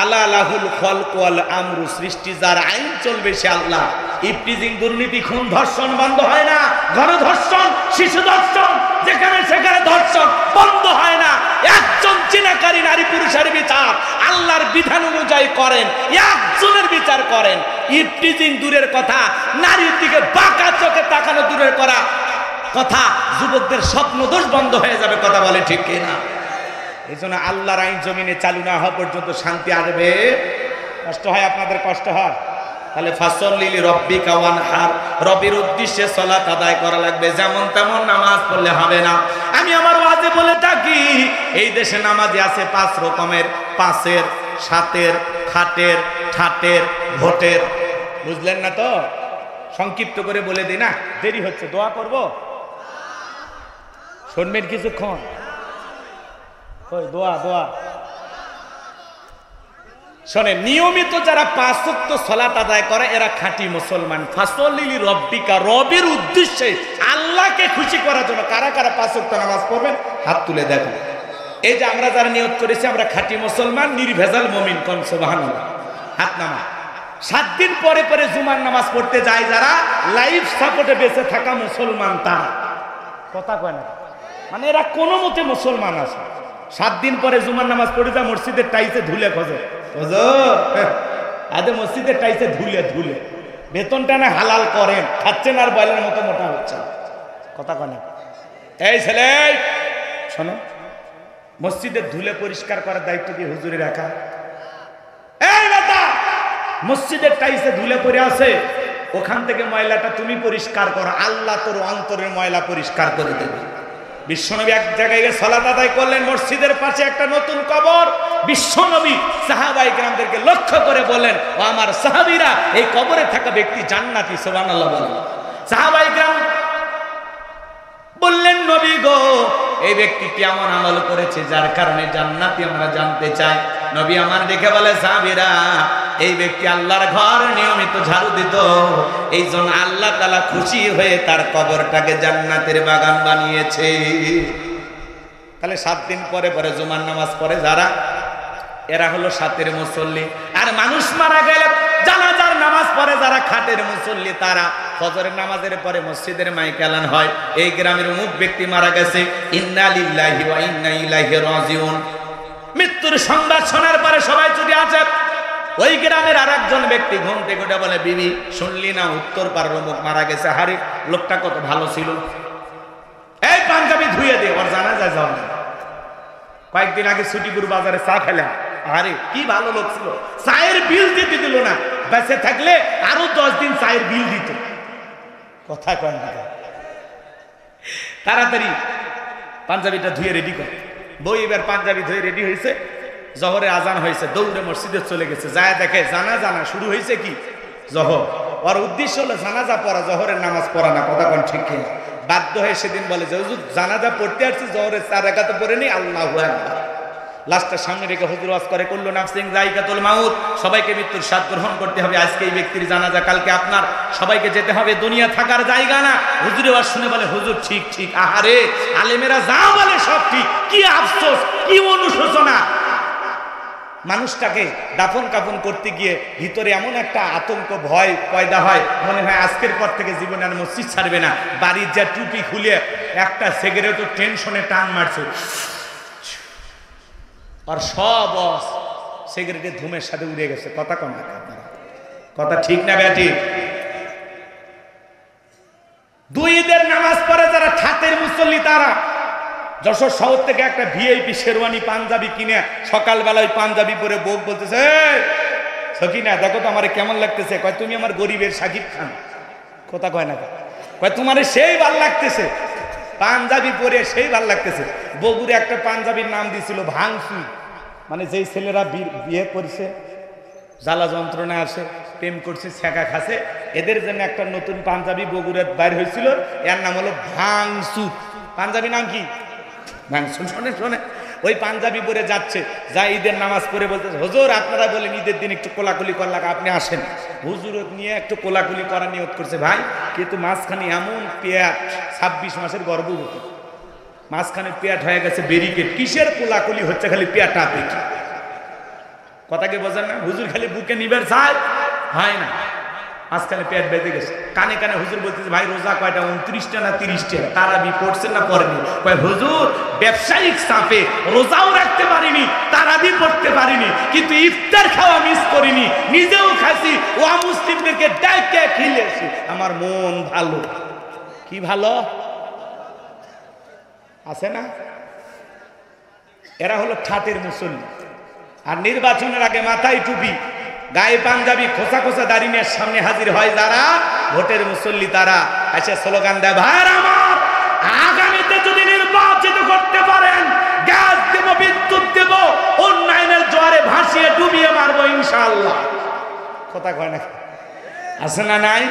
আলা লাহুল খলক ওয়াল আমরু, সৃষ্টি যার আইন চলবে সে আল্লাহ। ইফটিজিং, দুর্নীতি, খুন, ধর্ষণ বন্ধ হয় না। গণধর্ষণ, শিশু ধর্ষণ, যেখানে সেখানে ধর্ষণ বন্ধ হয় না। একজন চিনাকারী নারী পুরুষের বিচার আল্লাহর বিধান অনুযায়ী করেন, একজনের বিচার করেন। ইফটিজিং দূরের কথা, নারীর দিকে বাঁকা চোখে তাকানো দূরের করা কথা, যুবকদের স্বপ্ন দোষ বন্ধ হয়ে যাবে। কথা বলে ঠিক কিনা? এই জন্য আল্লাহর আইন জমিনে চালু না হওয়া পর্যন্ত শান্তি আসবে। কষ্ট হয় আপনাদের? কষ্ট হয়? তাহলে ফাসল্লি লিরাব্বিকা ওয়ানহার, রবের উদ্দেশ্যে সালাত আদায় করা লাগবে। যেমন তেমন নামাজ পড়লে হবে না। আমি আমার ওয়াজে বলে থাকি এই দেশে নামাজি আছে 5 রকমের, 5-এর, 7-এর, খাটের, ঠাটের, ভোটের। বুঝলেন না তো? সংক্ষিপ্ত করে বলে দিই না, দেরি হচ্ছে। দোয়া করব, শুনবেন কিছুক্ষণ? দোয়া দোয়া শোনেন। নিয়মিত যারা 5 ওয়াক্ত সালাত আদায় করে এরা খাঁটি মুসলমান। ফাসল্লি লিরাব্বিকা, রবের উদ্দেশ্যে, আল্লাহকে খুশি করার জন্য। কারা কারা 5 ওয়াক্ত নামাজ পড়বেন হাত তুলে দেখুন। এই যে আমরা যারা নিয়ত করেছি আমরা খাঁটি মুসলমান, নির্ভেজাল মুমিন, কোন সুবহানাল্লাহ, হাত নামা। 7 দিন পরে পরে জুমার নামাজ পড়তে যায় যারা, লাইফ সাপোর্টে বেঁচে থাকা মুসলমান তারা। কথা কয় না? মানে এরা কোনো মতে মুসলমান আছে। 7 দিন পরে জুমার নামাজ পড়ে যায়, মসজিদের টাইসে ধুলে খোঁজে। আদে মসজিদের টাইসে ধুলে ধুলে বেতনটা না হালাল করেন, খাচ্ছেন আর বয়লের মতো মোটা হচ্ছে। কথা কয় না? এই ছেলে শোনো, মসজিদের ধুলে পরিষ্কার করার দায়িত্ব কি হুজুরে রাখা? এই বেটা, মসজিদের টাইসে ধুলে পড়ে আছে, ওখান থেকে ময়লাটা তুমি পরিষ্কার করো, আল্লাহ তোর অন্তরের ময়লা পরিষ্কার করে দেবে। বিশ্বনবী এক জায়গায় গিয়ে সালাত আদায় করলেন, মসজিদের পাশে একটা নতুন কবর। বিশ্বনবী সাহাবায়ে কেরামদেরকে লক্ষ্য করে বললেন, ও আমার সাহাবীরা, এই কবরে থাকা ব্যক্তি জান্নাতি, সুবহানাল্লাহ বলেন। সাহাবায়ে কেরাম বললেন, নবী গো, এই ব্যক্তি কেমন আমল করেছে যার কারণে জান্নাতি আমরা জানতে চাই। নবী আমার দেখে বলে, সাহাবীরা, এই ব্যক্তি আল্লাহর ঘর নিয়মিত ঝাড়ু দিত, এই জন্য আল্লাহ তাআলা খুশি হয়ে তার কবরটাকে জান্নাতের বাগান বানিয়েছে। তাহলে 7 দিন পরে পরে জুমার নামাজ পড়ে যারা, এরা হলো সাতের মুসল্লি। আর মানুষ মারা গেলে জানাজার নামাজ পড়ে যারা, খাটের মুসল্লি তারা। ফজরের নামাজের পরে মসজিদের মাইক এলান হয়, এই গ্রামের অমুক ব্যক্তি মারা গেছে, ইন্না লিল্লাহি ওয়া ইন্না ইলাইহি রাজিউন। মৃত্যুর সংবাদ শোনার পরে সবাই যদি আছে, ওই গ্রামের আরেকজন ব্যক্তি ঘুম থেকে উঠে বলে, বিবি শুনলি না উত্তর পাড়ার অমুক মারা গেছে, হারে লোকটা কত ভালো ছিল, এই পাঞ্জাবি ধুয়ে দে, ওর জানাজা যাও না। কয়েকদিন আগে ছুটিপুর বাজারে চা খেলাম, আরে কি ভালো লোক ছিল, চায়ের বিল দিতে দিল না, বেঁচে থাকলে আরো 10 দিন চায়ের বিল দিত। কথা কয় না, তাড়াতাড়ি পাঞ্জাবিটা ধুয়ে রেডি কর। বই এবার পাঞ্জাবি ধুয়ে রেডি হয়েছে, জহরের আজান হয়েছে, দৌড়ে মসজিদে চলে গেছে, যায় দেখে জানাজা শুরু হয়েছে কি জহর। ওর উদ্দেশ্য হলো জানাজা পড়া, জহরের নামাজ পড়া না। কথা কোন ঠিক কিনা? বাধ্য হয়ে সেদিন বলে যে হুজুর জানাজা পড়তে আসছি, জহরের 4 রাকাত পড়ে নি, আল্লাহু আকবার। লাস্টটা সামনে রেখে হুজুর ওয়াজ করে, কুল্লু নাফসিন যায়কাতুল মাউত, সবাইকে মৃত্যুর স্বাদ গ্রহণ করতে হবে। আজকে এই ব্যক্তির জানাজা, কালকে আপনার, সবাইকে যেতে হবে, দুনিয়া থাকার জায়গা না। হুজুরের ওয়াজ শুনে বলে, হুজুর ঠিক ঠিক, আহারে আলেমেরা যা বলে সব ঠিক, কি আফসোস, কি অনুশোচনা। মানুষটাকে দাফন কাফন করতে গিয়ে ভিতরে এমন একটা আতঙ্ক, ভয় পয়দা হয়, মনে হয় আজকের পর থেকে জীবনে আর মসজিদ ছাড়বে না। বাড়ির যা টুপি খুলে একটা সিগারেটও টেনশনে টান মারছে, আর সব সিগারেটের ধুমের সাথে উড়ে গেছে। কথা কম না, কথা ঠিক না ব্যাটি? 2 ঈদের নামাজ পড়ে যারা ঠাতের মুসল্লি, তারা যশোর শহর থেকে একটা ভিআইপি শেরওয়ানি পাঞ্জাবি কিনে সকালবেলা ওই পাঞ্জাবি পরে বউ বলতেছে, সকিনা দেখো তো আমার কেমন লাগতেছে। কয় তুমি আমার গরিবের সাকিব খান। কথা কয় না, কয় তোমার সেই ভাল লাগতেছে, পাঞ্জাবি পরে সেই ভাল লাগতেছে। বগুড়ে একটা পাঞ্জাবির নাম দিয়েছিল ভাঙসু, মানে যেই ছেলেরা বিয়ে করছে, জ্বালা যন্ত্রণা আসে, প্রেম করছে, ছেঁকা খাসে, এদের জন্য একটা নতুন পাঞ্জাবি বগুড়ার বাইর হয়েছিল, এর নাম হলো ভাঙসু। পাঞ্জাবি নাম কি? ভাঙসু। শোনে শোনে, ওই পাঞ্জাবি পরে যাচ্ছে, যা ঈদের নামাজ পড়ে বলতেছে, হুজুর আপনারা বলেন ঈদের দিন একটু কোলাকুলি করলাম, আপনি আসেন। হুজুর নিয়ে একটু কোলাকুলি করা নিয়ত করছে। ভাই কিন্তু মাঝখানে এমন পেট, 26 মাসের গর্ভবতী, মাঝখানে পেট হয়ে গেছে ব্যারিকেড। কিসের কোলাকুলি হচ্ছে, খালি পেটা পেটি। কথা কি বোঝেন না? হুজুর খালি বুকে নিবার চায়, হয় না, মাঝখানে পেট বেঁধে গেছে। কানে কানে হুজুর বলতেছে, ভাই রোজা কয়টা, 29টা না 30টা? তারাবি পড়ছেন না পড়েনি? কয় হুজুর ব্যবসায়িক চাপে রোজাও রাখতে পারিনি, তারাবি পড়তে পারিনি, কিন্তু ইফতার খাওয়া মিস করিনি, নিজেও খাসি, ও মুসলিমদেরকে ডাইকে খিলেছি, আমার মন ভালো। কি ভালো আছে না? এরা হলো ঠাটের মুসল্লি। আর নির্বাচনের আগে মাথায় টুপি, গায়ে পাঞ্জাবি, খোসা খোসা দাড়ি নিয়ে সামনে হাজির হয় যারা, ভোটের মুসল্লি, তারা এসে স্লোগান দেয়, ভাই আমার আগামীতে যদি নির্বাচিত করতে পারেন, গ্যাস দেব, বিদ্যুৎ দেব, উন্নয়নের জোয়ারে ভাসিয়ে ডুবিয়ে মারবো ইনশাআল্লাহ। কথা কয় না, আছে না নাই?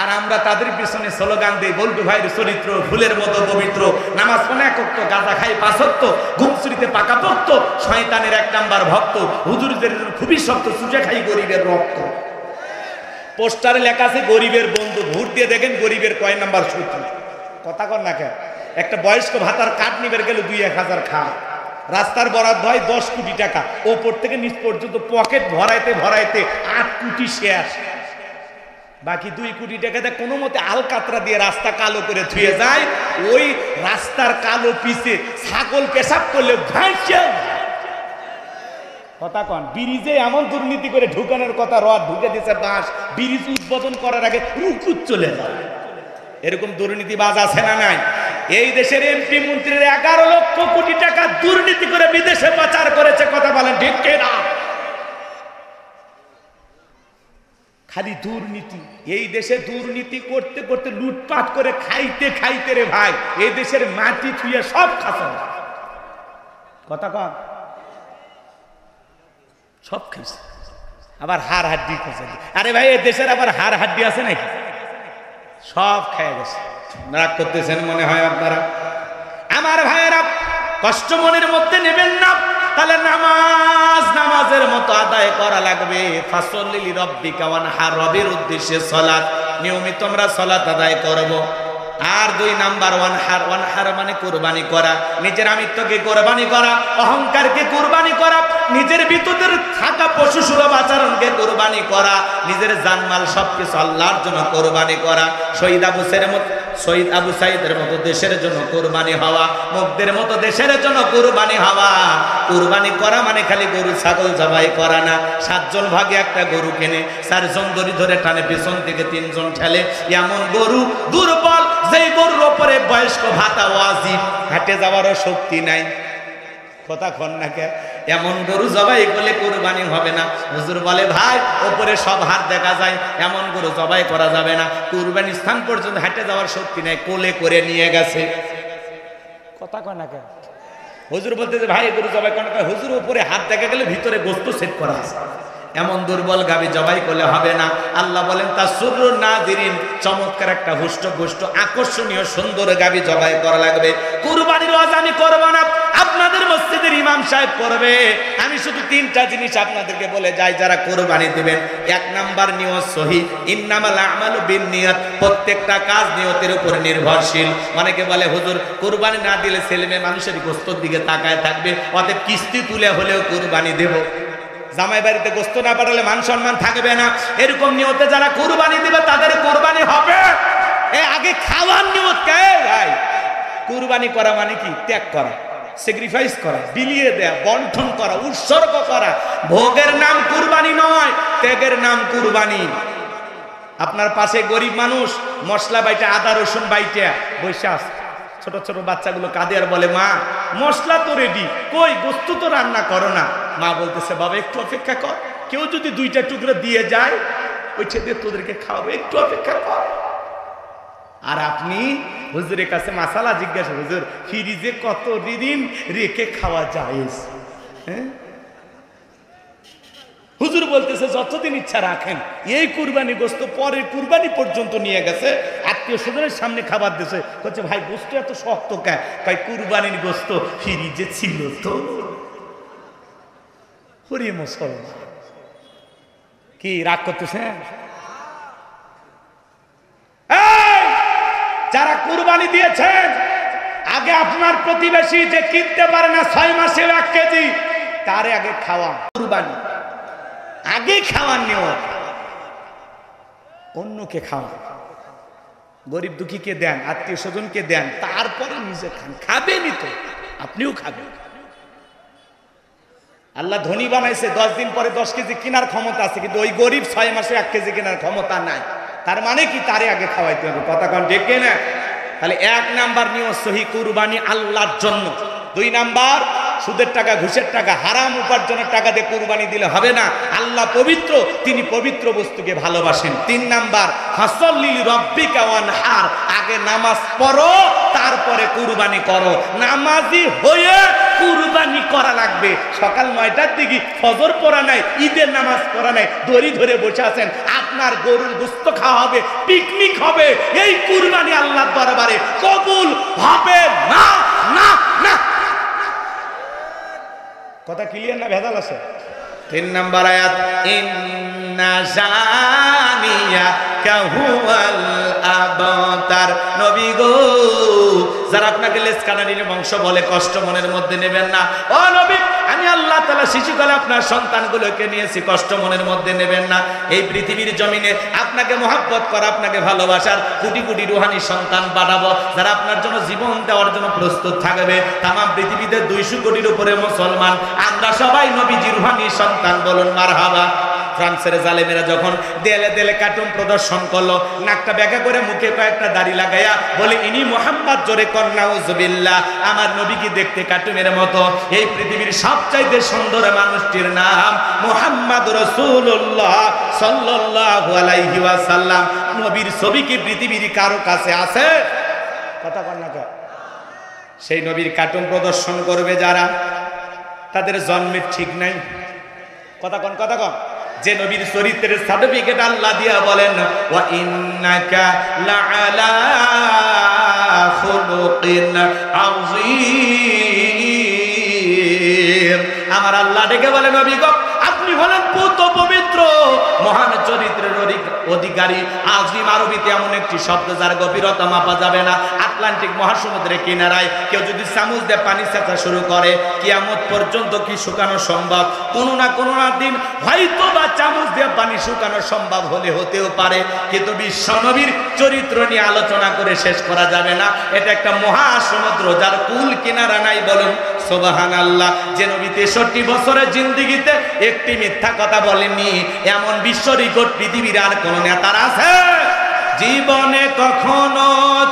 আর আমরা তাদের পিছনে স্লোগান দিই, বলবো ভাইয়ের চরিত্র ফুলের মতো পবিত্র, নামাজ পড়ে 1 ওয়াক্ত, গাঁজা খাই 5 ওয়াক্ত, ঘুমসুরিতে পাকাপোক্ত, শয়তানের 1 নাম্বার ভক্ত, হুজুরদের খুবই শক্ত, চুষে খাই গরিবের রক্ত। পোস্টারে লেখা আছে গরিবের বন্ধু, ভোট দিয়ে দেখেন গরিবের কয় নাম্বার শত্রু। কথা কর না কেন? একটা বয়স্ক ভাতার কার্ড নিবার গেলে 2-1000 খায়, রাস্তার বরাদ্দ হয় 10 কোটি টাকা, ওপর থেকে নিচ পর্যন্ত পকেট ভরাইতে ভরাইতে 8 কোটি শেষ, বাকি 2 কোটি টাকাতে কোনো মতে আলকাতরা দিয়ে রাস্তা কালো করে ধুয়ে যায়। ওই রাস্তার কালো পিছে ছাগল পেশাব করলে ভাইসা। কথা কন, ব্রিজে এমন দুর্নীতি করে ঢুকানোর কথা, রড ঢুকে দিয়েছে বাঁশ, ব্রিজ উদ্বোধন করার আগে রুকুত চলে যায়। এরকম দুর্নীতিবাজ আছে না নাই? এই দেশের এমপি মন্ত্রীর 11 লক্ষ কোটি টাকা দুর্নীতি করে বিদেশে পাচার করেছে। কথা বলেন ঠিক কিনা? খালি দুর্নীতি। এই দেশে দুর্নীতি করতে করতে লুটপাট করে খাইতে খাইতে রে ভাই এই দেশের মাটি থুয়ে সব খাসা কথা কন সব খাইছে, আবার হাড় হাড্ডি খাইছে। আরে ভাই এই দেশের আবার হাড় হাড্ডি আছে নাকি? সব খেয়ে গেছে। রাগ করতেছেন মনে হয় আপনারা। আমার ভাইয়েরা কষ্ট মনের মধ্যে নেবেন না, তাহলে নামাজের মতো আদায় করা লাগবে। ফাসল্লি লিরাব্বিকা ওয়ানহার, রবের উদ্দেশ্যে সালাত, নিয়মিত আমরা সালাত আদায় করব। আর 2 নাম্বার ওয়ানহার মানে কুরবানি করা, নিজের আমিত্বকে কুরবানি করা, অহংকারকে কুরবানি করা, নিজের ভিতরের থাকা পশু সুলভ আচরণকে কুরবানি করা, নিজের জানমাল সবকিছু আল্লাহর জন্য কুরবানি করা। শহীদ আবু সাইদের মতো দেশের জন্য কুরবানি হওয়া, মুগ্ধের মতো দেশের জন্য কুরবানি হওয়া। কুরবানি করা মানে খালি গরু ছাগল জবাই করা না। 7 জন ভাগে একটা গরু কেনে, 4 জন দড়ি ধরে টানে, পেছন থেকে 3 জন ঠেলে। এমন গরু দুর্বল, যেই গরুর ওপরে বয়স্ক ভাতা ওয়াজিব, হাঁটে যাওয়ারও শক্তি নাই। কথা কন না কে? এমন গরু জবাই করলে কুরবানি হবে না। হুজুর বলে ভাই ওপরে সব হাত দেখা যায়, এমন গরু জবাই করা যাবে না। কুরবানি স্থান পর্যন্ত হাঁটে যাওয়ার শক্তি নাই, কোলে করে নিয়ে গেছে। কথা কন না কে? হুজুর বলতে যে ভাই গরু জবাই করা, হুজুর উপরে হাত দেখা গেলে ভিতরে গোস্ত সেট করা আছে। এমন দুর্বল গাবি জবাই করলে হবে না। আল্লাহ বলেন তাসুরুন নাযিরিন, চমৎকার একটা হুষ্ট আকর্ষণীয় সুন্দর গাবি জবাই করা লাগবে। কুরবানির ওয়াজ আমি করব না, আপনাদের মসজিদের ইমাম সাহেব করবে। আমি শুধু 3টা জিনিস আপনাদেরকে বলে যাই যারা কুরবানি দিবেন। 1 নাম্বার নিয়ত সহিহ, ইন্নামাল আমালু বিন্নিয়াত, প্রত্যেকটা কাজ নিয়তের উপর নির্ভরশীল। অনেকে বলে হুজুর কুরবানি না দিলে ছেলে মেয়ে মানুষের গোশতের দিকে তাকায় থাকবে, অতএব কিস্তি তুলে হলেও কুরবানি দেব। জামাই বাড়িতে গোশত না পাঠালে মান সম্মান থাকবে না। এরকম নিয়তে যারা কুরবানি দিবে তাদের কুরবানি হবে। আগে খাওয়ার নিয়ত কে ভাই? কুরবানি করা মানে কি? ত্যাগ করা, স্যাক্রিফাইস করা, বিলিয়ে দেয়া, বন্টন করা, উৎসর্গ করা। ভোগের নাম কুরবানি নয়, ত্যাগের নাম কুরবানি। আপনার পাশে গরিব মানুষ মশলা বাইটা, আদা রসুন বাইটা বসে আছে, ছোট ছোট বাচ্চাগুলো কাঁদে আর বলে মা মশলা তো রেডি, কই গোশত তো রান্না করো না। মা বলতেছে বাবা একটু অপেক্ষা কর, কেউ যদি 2টা টুকরো দিয়ে যায় ওইটা দিয়ে তোদেরকে খাওয়াবো, একটু অপেক্ষা কর। আর আপনি হুজুরের কাছে মাসালা জিজ্ঞাসা, হুজুর ফ্রিজে কত দিন রেখে খাওয়া যায়? হ্যাঁ, হুজুর বলতেছে যতদিন ইচ্ছা রাখেন। এই কুরবানি গোশত পরের কুরবানি পর্যন্ত নিয়ে গেছে, আত্মীয় স্বজনের সামনে খাবার দিয়েছে। বলছে ভাই গোশত এত শক্ত কে? ভাই কুরবানির গোশত ফ্রিজে ছিল তো। হরি মুসলমান, কি রাগ করতেছে? যারা কুরবানি দিয়েছেন, আগে আপনার প্রতিবেশী যে কিনতে পারে না 6 মাসে 1 কেজি, তারে আগে খাওয়া। কুরবানি আগে খাওয়ার নিয়ম, অন্যকে খাওয়া। গরিব দুঃখীকে দেন, আত্মীয় স্বজনকে দেন, তারপরে নিজে খান। খাবেনই তো, আপনিও খাবেন। আল্লাহ ধনী বানাইছে, 10 দিন পরে 10 কেজি কেনার ক্ষমতা আছে, কিন্তু ওই গরিব 6 মাসে 1 কেজি কেনার ক্ষমতা নাই। তার মানে কি? তারে আগে খাওয়াইতে হবে। কথা কন ঠিক না? তাহলে 1 নাম্বার নিয়ত সহিহ, কুরবানি আল্লাহর জন্য। 2 নাম্বার সুদের টাকা, ঘুষের টাকা, হারাম উপার্জনের টাকা দিয়ে কুরবানি দিলে হবে না। আল্লাহ পবিত্র, তিনি পবিত্র বস্তুকে ভালোবাসেন। 3 নাম্বার ফাসল্লি লিরাব্বিকা ওয়ানহার, আগে নামাজ পড়ো তারপরে কুরবানি করো। নামাজি হয়ে কুরবানি করা লাগবে। সকাল 9টার দিকে ফজর পড়া নাই, ঈদের নামাজ পড়া নাই, দড়ি ধরে বসে আছেন, আপনার গরুর গোশত খাওয়া হবে, পিকনিক হবে। এই কুরবানি আল্লাহর দরবারে কবুল হবে না, না, না। কথা ক্লিয়ার না ভেজাল আছে? 3 নাম্বার আয়াত, ইন্না জানিয়া কাহুয়াল আবতার। নবী গো, যারা আপনাকে লেসকানারির বংশ বলে কষ্ট মনের মধ্যে নেবেন না। ও নবী, আমি আল্লাহ তাআলা শিশুকালে আপনার সন্তানগুলোকে নিয়েছি, কষ্ট মনের মধ্যে নেবেন না। এই পৃথিবীর জমিনে আপনাকে মহব্বত করা, আপনাকে ভালোবাসার কোটি কোটি রুহানি সন্তান পাঠাবো, যারা আপনার জন্য জীবন দেওয়ার জন্য প্রস্তুত থাকবে। তাম পৃথিবীতে 200 কোটির উপরে মুসলমান, আমরা সবাই নবীজির রুহানি সন্তান। বলুন মারহাবা। ফ্রান্সের জালেমেরা যখন দেয়ালে দেয়ালে কার্টুন প্রদর্শন করলো, নাকটা ব্যাকা করে মুখে কয়েকটা দাড়ি লাগাইয়া বলে ইনি মুহাম্মদ, জোরে কর নাউজুবিল্লাহ। আমার নবী কি দেখতে কার্টুনের মতো? এই পৃথিবীর সবচাইতে সুন্দর মানুষটির নাম মুহাম্মদ রাসূলুল্লাহ সাল্লাল্লাহু আলাইহি ওয়াসাল্লাম। নবীর ছবি কি পৃথিবীর কারো কাছে আছে? কথা বল না কেন? সেই নবীর কার্টুন প্রদর্শন করবে যারা, তাদের জন্মের ঠিক নাই। কথা কন, কথা কন। যে নবীর চরিত্রের সার্টিফিকেট আল্লাহ দিয়া বলেন ওয়া ইন্নাকা লাআলা খুলুকিন আযীম। আমার আল্লাহ ডেকে বলে নবী গো আপনি হলেন পুত পবিত্র মহান চরিত্রের অধিকারী। আজিম আরবিতে এমন একটি শব্দ যার গভীরতা মাপা যাবে না। আটলান্টিক মহাসমুদ্রের কিনারায় কেউ যদি চামচ দিয়ে পানি ছেঁচা শুরু করে, কিয়ামত পর্যন্ত কি শুকানো সম্ভব? কোনো না দিন হয়তো বা চামচ দিয়ে পানি শুকানো সম্ভব হলে হতেও পারে, কিন্তু বিশ্বনবীর চরিত্র নিয়ে আলোচনা করে শেষ করা যাবে না। এটা একটা মহাসমুদ্র যার কুল কিনারা নাই। বলুন সুবহানাল্লাহ। যে নবী 63 বছরের জিন্দেগিতে একটি মিথ্যা কথা বলেননি, এমন বিশ্ব রেকর্ড পৃথিবীর আর কোন নেতার আছে? জীবনে কখনো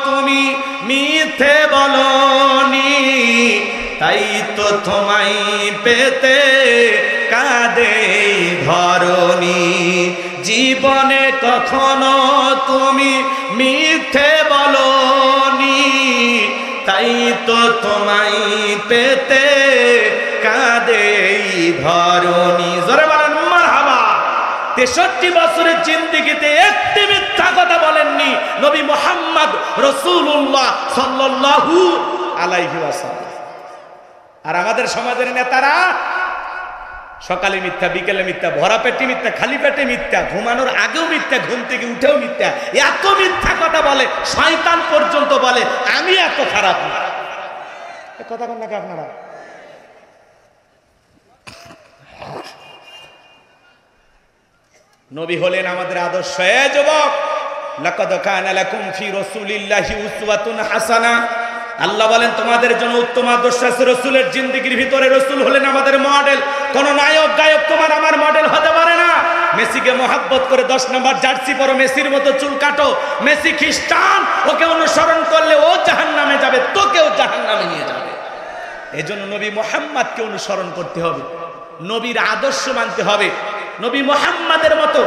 তুমি মিথ্যে বলনি, তাই তো তোমায় পেতে কাঁদে ধরণী। জীবনে কখনো তুমি মিথ্যে বলনি, তাই তো তোমায় পেতে কাঁদে ধরণী। জোরে বলেন মারহাবা। 63 বছরের জিন্দেগিতে একটি মিথ্যা কথা বলেননি নবী মুহাম্মদ রাসূলুল্লাহ সাল্লাল্লাহু আলাইহি ওয়াসাল্লাম। আর আমাদের সমাজের নেতারা সকালে মিথ্যা, বিকেলে মিথ্যা, ভরা পেটে মিথ্যা, খালি পেটে মিথ্যা, ঘুমানোর আগেও মিথ্যা, ঘুম থেকে উঠেও মিথ্যা। এত মিথ্যা কথা বলে শয়তান পর্যন্ত বলে আমি এত খারাপ না। কথা বল নাকি আপনারা? নবী হলেন আমাদের আদর্শ। এ যুবক, লাকাদ কানা লাকুম ফি রাসূলিল্লাহি উসওয়াতুন হাসানাহ। আল্লাহ বলেন তোমাদের জন্য উত্তম আদর্শ আছে রাসূলের জিন্দেগির ভিতরে। রাসূল হলেন আমাদের মডেল। কোন নায়ক গায়ক তোমার আমার মডেল হতে পারে না। মেসিকে মহব্বত করে 10 নম্বর জার্সি পরো, মেসির মতো চুল কাটো। মেসি খ্রিস্টান, ওকে অনুসরণ করলে ও জাহান্নামে যাবে, তোকেও জাহান্নামে নিয়ে যাবে। এজন্য নবী মুহাম্মদকে অনুসরণ করতে হবে, নবীর আদর্শ মানতে হবে। নবী মুহাম্মদের মতো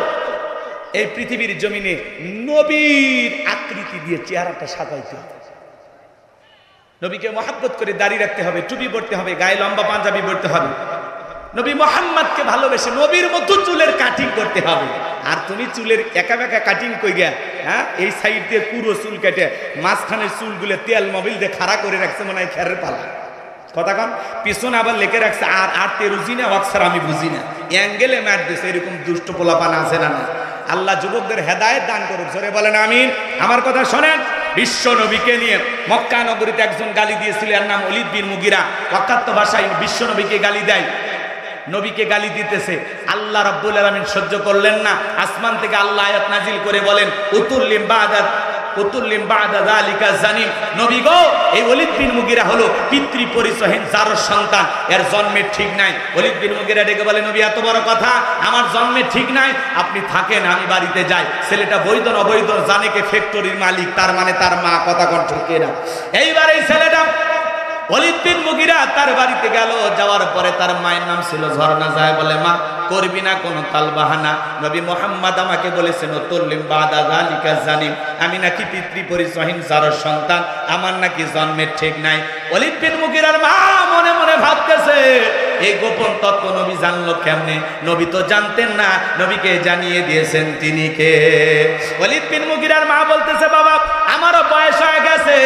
এই পৃথিবীর জমিনে নবীর আকৃতি দিয়ে চেহারাটা সাজাইতে হবে। নবীকে মহব্বত করে দাড়ি রাখতে হবে, টুপি পরতে হবে, গায়ে লম্বা পাঞ্জাবি পরতে হবে। নবী মুহাম্মদকে ভালোবেসে নবীর মতো চুলের কাটিং করতে হবে। আর তুমি চুলের একা বেঁকা কাটিং কইরা, হ্যাঁ, এই সাইড দিয়ে পুরো চুল কেটে মাঝখানের চুলগুলো তেল মোবিল দিয়ে খাড়া করে রাখছে, মনে হয় খেরের পালা। কথা কন। পিছনে আবার লেখে রাখছে আর তেরুজি না অক্সার আমি বুঝি না, অ্যাঙ্গেলে ম্যাট দিছে। এরকম দুষ্ট পোলাপান আছে না? আল্লাহ যুবকদের হেদায়েত দান করুক। জোরে বলেন আমিন। আমার কথা শোনেন। বিশ্ব নবীকে নিয়ে মক্কা নগরীতে একজন গালি দিয়েছিল, এর নাম ওলীদ বিন মুগিরা। অকাত্য ভাষায় বিশ্ব নবীকে গালি দেয়। নবীকে গালি দিতেছে, আল্লাহ রাব্বুল আলামিন সহ্য করলেন না। আসমান থেকে আল্লাহ আয়াত নাজিল করে বলেন উতুল্লিম বাদা যালিকা জানিম। নবী গো, এই ওলীদ বিন মুগিরা হলো পিতৃ পরিচয়হীন জারর সন্তান, এর জন্মের ঠিক নাই। ওলীদ বিন মুগিরা ডেকে বলে নবী এত বড় কথা, আমার জন্মের ঠিক নাই, আপনি থাকেন, আমি বাড়িতে যাই। ছেলেটা বৈধ না অবৈধ জানে কে ফ্যাক্টরির মালিক, তার মানে তার মা। কথা কন ঠিক না? এইবার এই ছেলেটা ওলীদ বিন মুগিরা তার বাড়িতে গেল। যাওয়ার পরে তার মায়ের নাম ছিল ঝর্ণা। যায় বলে মা করবি না কোনো তালবাহানা, নবী মুহাম্মদ আমাকে বলেছেন উতুল্লিম বাদা যালিকা জানিম, আমি নাকি পিতৃ পরিচয়হীন জারর সন্তান, আমার নাকি জন্মের ঠিক নাই। ওলীদ বিন মুগিরার মা মনে মনে ভাবতেছে এই গোপন তত্ত্ব নবী জানলো কেমনে? নবী তো জানতেন না, নবীকে জানিয়ে দিয়েছেন তিনি কে। ওলীদ বিন মুগিরার মা বলতেছে বাবা আমারও বয়স হয়ে গেছে,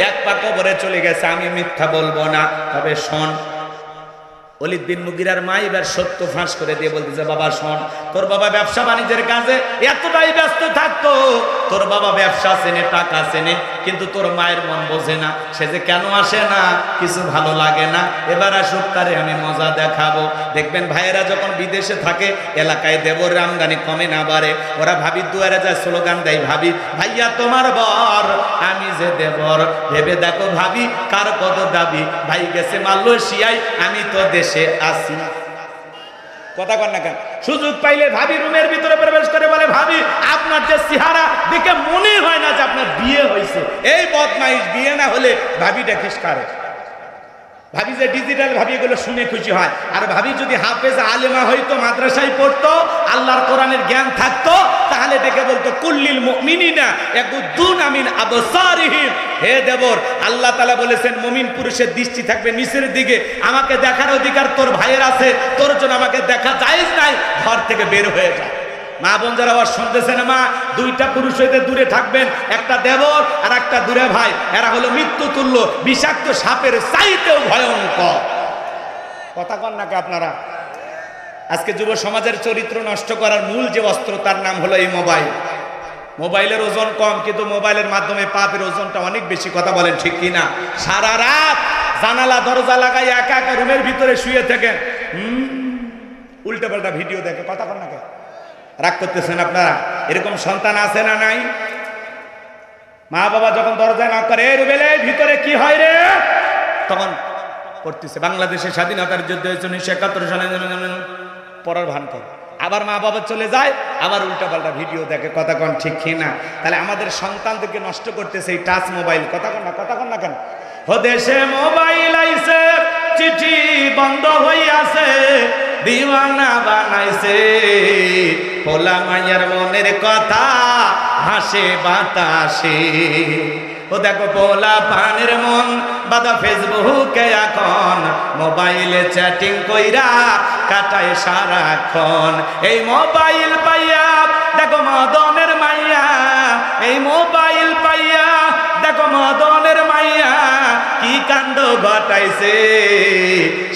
এক পা কবরে চলে গেছে, আমি মিথ্যা বলবো না, তবে শোন। ওলীদ বিন মুগিরার মা এবার সত্য ফাঁস করে দিয়ে বলতেছে বাবা শোন, তোর বাবা ব্যবসা বাণিজ্যের কাজে এতটাই ব্যস্ত থাকতো, তোর বাবা ব্যবসা চেনে, টাকা চেনে, কিন্তু তোর মায়ের মন বোঝে না। সে যে কেন আসে না, কিছু ভালো লাগে না, এবার আসুক, তারে আমি মজা দেখাবো। দেখবেন ভাইয়েরা যখন বিদেশে থাকে, এলাকায় দেবর আমদানি কমে না বাড়ে, ওরা ভাবির দুয়ারে যায় স্লোগান দেয়, ভাবি ভাইয়া তোমার বর, আমি যে দেবর, ভেবে দেখো ভাবি কার কত দাবি, ভাই গেছে মালয়েশিয়ায়, আমি তো দেশে আসি। কথা কন না কেন? সুযোগ পাইলে ভাবি রুমের ভিতরে প্রবেশ করে বলে, ভাবি আপনার যে চেহারা দেখে মনে হয় না যে আপনার বিয়ে হয়েছে। এই বদমাইশ, বিয়ে না হলে ভাবিটা খিসকারে। ভাবি যে ডিজিটাল, ভাবি এগুলো শুনে খুশি হয়। আর ভাবি যদি হাফেজ আলেমা হইতো, মাদ্রাসায় পড়তো, আল্লাহর কোরআনের জ্ঞান থাকতো, তাহলে ডেকে বলতো কুল্লিল মুমিনিনা ইয়াগুদ্দুনা মিন আবসারিহিম। হে দেবর, আল্লাহ তাআলা বলেছেন মুমিন পুরুষের দৃষ্টি থাকবে নিচের দিকে। আমাকে দেখার অধিকার তোর ভাইয়ের আছে, তোর জন্য আমাকে দেখা জায়েজ নাই, ঘর থেকে বের হয়ে যা। মা বোন যারা আবার শুনতেছেন, মা দুইটা পুরুষ হইতে দূরে থাকবেন, একটা দেবর আর একটা দূরে ভাই। এরা হলো মৃত্যু তুল্য, বিষাক্ত সাপের চাইতেও ভয়ঙ্কর। কথা কন নাকি আপনারা? আজকে যুব সমাজের চরিত্র নষ্ট করার মূল যে অস্ত্র, তার নাম হলো এই মোবাইল। মোবাইলের ওজন কম, কিন্তু মোবাইলের মাধ্যমে পাপের ওজনটা অনেক বেশি। কথা বলেন ঠিক কিনা? সারা রাত জানালা দরজা লাগাই একা একা রুমের ভিতরে শুয়ে থাকেন, উল্টা পাল্টা ভিডিও দেখে। কথা কন নাকি? রাগ করতেছেন আপনারা? এরকম সন্তান আছে না নাই? মা বাবা যখন দরজায় নক করে, রুবেলে ভিতরে কি হয় রে, তখন পড়তেছে বাংলাদেশের স্বাধীনতার যুদ্ধ হয়েছে 1971 সালে, পড়ার ভান করে। আবার মা বাবা চলে যায়, আবার উল্টা পাল্টা ভিডিও দেখে। কথা কন ঠিক কিনা? তাহলে আমাদের সন্তানদেরকে নষ্ট করতেছে এই টাচ মোবাইল। কথা কন না? কথা কন না কেন? ও দেশে মোবাইল আইছে, চিঠি বন্ধ হইয়াছে, দিওয়ানা বানাইছে, পোলা মাইয়ার মনের কথা হাসে বাতাসে। ও দেখো পোলা পানের মন বাদা ফেসবুকে এখন, মোবাইলে চ্যাটিং কইরা কাটায় সারাক্ষণ। এই মোবাইল পাইয়া দেখো মদনের মাইয়া, এই মোবাইল পাইয়া দেখো মদনের মাইয়া কি কাণ্ড ঘটাইছে।